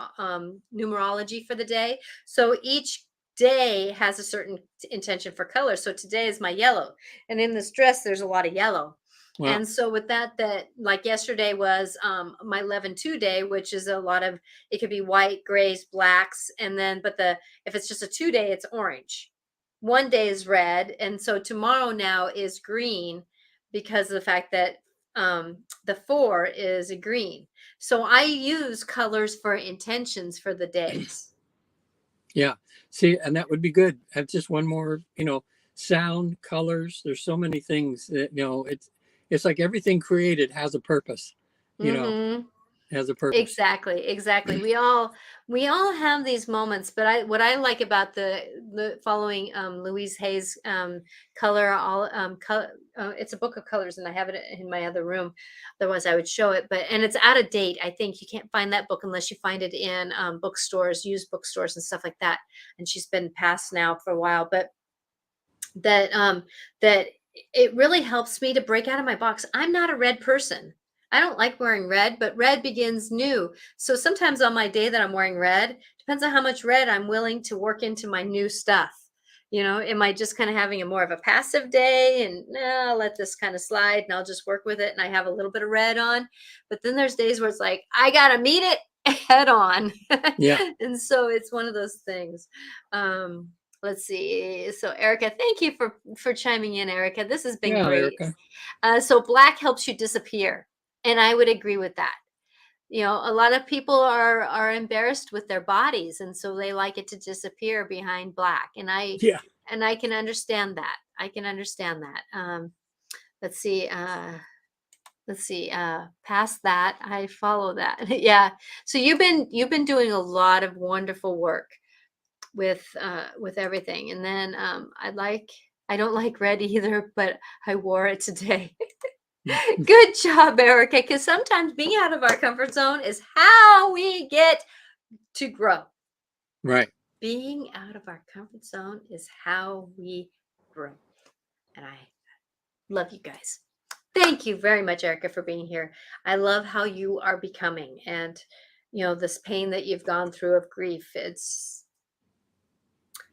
numerology for the day. So each day has a certain intention for color. So today is my yellow. And in this dress there's a lot of yellow. Wow. And so with that like yesterday was my 11-2 day, which is a lot of it could be white, grays, blacks, and then but the if it's just a 2 day, it's orange. One day is red, and so tomorrow now is green because of the fact that the 4 is a green. So I use colors for intentions for the days. Yeah. See, and that would be good. Have just one more, you know, sound, colors. There's so many things that, you know, it's like everything created has a purpose, you know. Mm-hmm. has a purpose. Exactly. We all have these moments, but what I like about the following Louise Hay's color all it's a book of colors, and I have it in my other room. Otherwise, I would show it, and it's out of date. I think you can't find that book unless you find it in bookstores, used bookstores, and stuff like that. And she's been passed now for a while, but that it really helps me to break out of my box. I'm not a red person. I don't like wearing red, but red begins new. So sometimes on my day that I'm wearing red, depends on how much red I'm willing to work into my new stuff. Am I just kind of having a more of a passive day and I'll let this kind of slide and I'll just work with it and I have a little bit of red on. But then there's days where it's like, I got to meet it head on. Yeah. And so it's one of those things. Let's see. So Erica, thank you for chiming in, Erica. This has been great. Erica. So black helps you disappear. And I would agree with that. A lot of people are embarrassed with their bodies, and so they like it to disappear behind black. And I can understand that. Let's see. Past that, I follow that. Yeah. So you've been doing a lot of wonderful work with everything. And then I don't like red either, but I wore it today. Good job, Erica, because sometimes being out of our comfort zone is how we get to grow. Right. Being out of our comfort zone is how we grow. And I love you guys. Thank you very much, Erica, for being here. I love how you are becoming, and this pain that you've gone through of grief. It's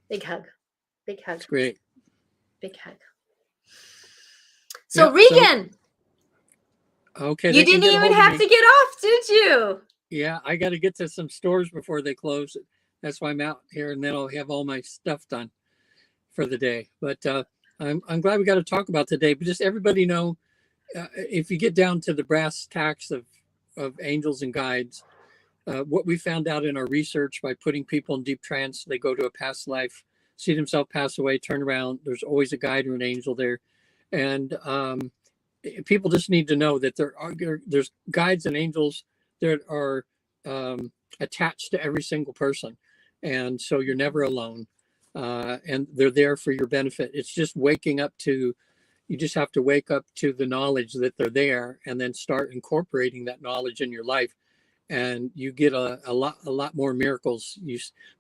big hug. It's great. Big hug. So Regan, okay, you didn't even have to get off, did you? Yeah, I got to get to some stores before they close. That's why I'm out here, and then I'll have all my stuff done for the day. But I'm glad we got to talk about today. But just everybody know, if you get down to the brass tacks of angels and guides, what we found out in our research by putting people in deep trance, they go to a past life, see themselves pass away, turn around. There's always a guide or an angel there, and people just need to know that there's guides and angels that are attached to every single person, and so you're never alone, and they're there for your benefit. It's just you just have to wake up to the knowledge that they're there, and then start incorporating that knowledge in your life, and you get a lot more miracles.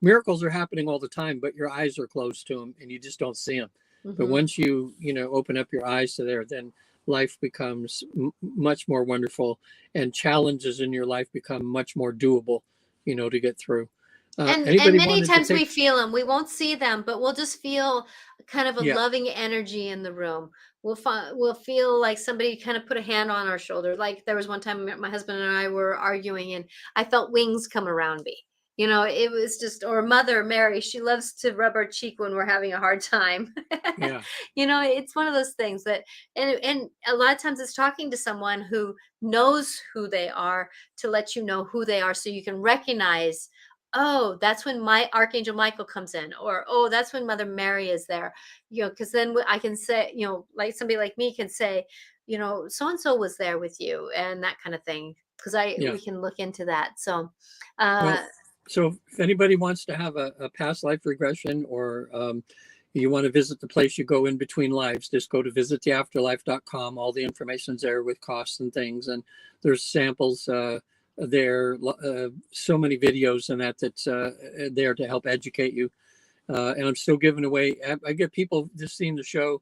Miracles are happening all the time, but your eyes are closed to them and you just don't see them. Mm-hmm. But once you open up your eyes to there, then life becomes much more wonderful, and challenges in your life become much more doable, to get through. And many times we feel them. We won't see them, but we'll just feel kind of a loving energy in the room. We'll feel like somebody kind of put a hand on our shoulder. Like there was one time my husband and I were arguing, and I felt wings come around me. It was just, or Mother Mary, she loves to rub our cheek when we're having a hard time. Yeah. It's one of those things that, and a lot of times it's talking to someone who knows who they are to let you know who they are, so you can recognize, oh, that's when my Archangel Michael comes in, or, oh, that's when Mother Mary is there, because then I can say, like somebody like me can say, so-and-so was there with you, and that kind of thing, because we can look into that. So, so if anybody wants to have a past life regression, or you want to visit the place you go in between lives, just go to visittheafterlife.com. All the information's there with costs and things, and there's samples there, so many videos and that's there to help educate you, and I'm still giving away. I get people just seeing the show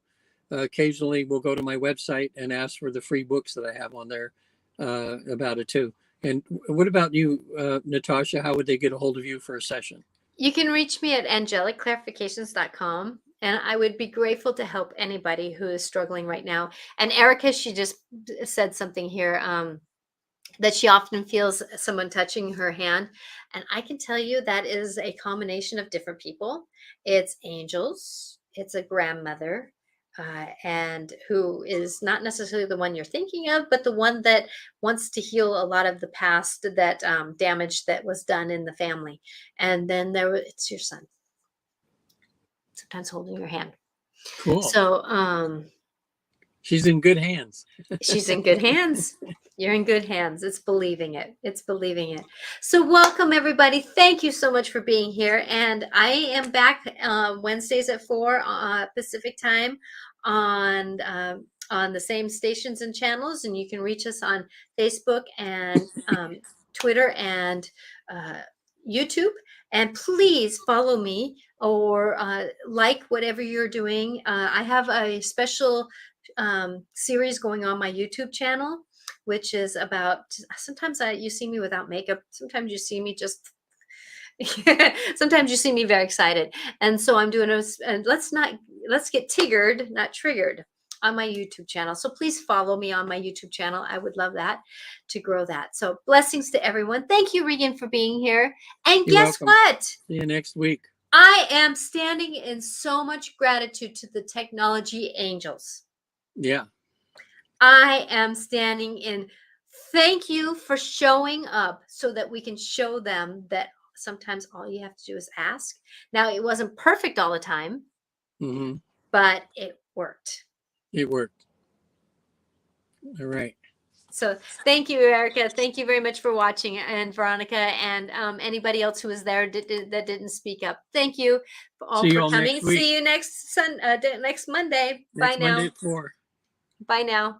occasionally will go to my website and ask for the free books that I have on there about it too. And what about you, Natasha? How would they get a hold of you for a session? You can reach me at angelicclarifications.com. And I would be grateful to help anybody who is struggling right now. And Erica, she just said something here, that she often feels someone touching her hand. And I can tell you that is a combination of different people. It's angels, it's a grandmother, and who is not necessarily the one you're thinking of, but the one that wants to heal a lot of the past, that damage that was done in the family. And then it's your son, sometimes holding your hand. Cool. So She's in good hands. She's in good hands. You're in good hands. It's believing it. It's believing it. So welcome, everybody. Thank you so much for being here. And I am back Wednesdays at 4 Pacific time on the same stations and channels. And you can reach us on Facebook and Twitter and YouTube. And please follow me or like whatever you're doing. I have a special series going on my YouTube channel, which is about, sometimes you see me without makeup. Sometimes you see me just, sometimes you see me very excited. And so I'm doing and let's get tiggered, not triggered on my YouTube channel. So please follow me on my YouTube channel. I would love that to grow that. So blessings to everyone. Thank you, Regan, for being here. And You're guess welcome. what? See you next week. I am standing in so much gratitude to the technology angels. Yeah. I am standing in thank you for showing up so that we can show them that sometimes all you have to do is ask. Now, it wasn't perfect all the time, but it worked. It worked. All right. So thank you, Erica. Thank you very much for watching, and Veronica, and anybody else who was there that didn't speak up. Thank you all for coming. See you next Monday. Bye now. Monday at 4. Bye now.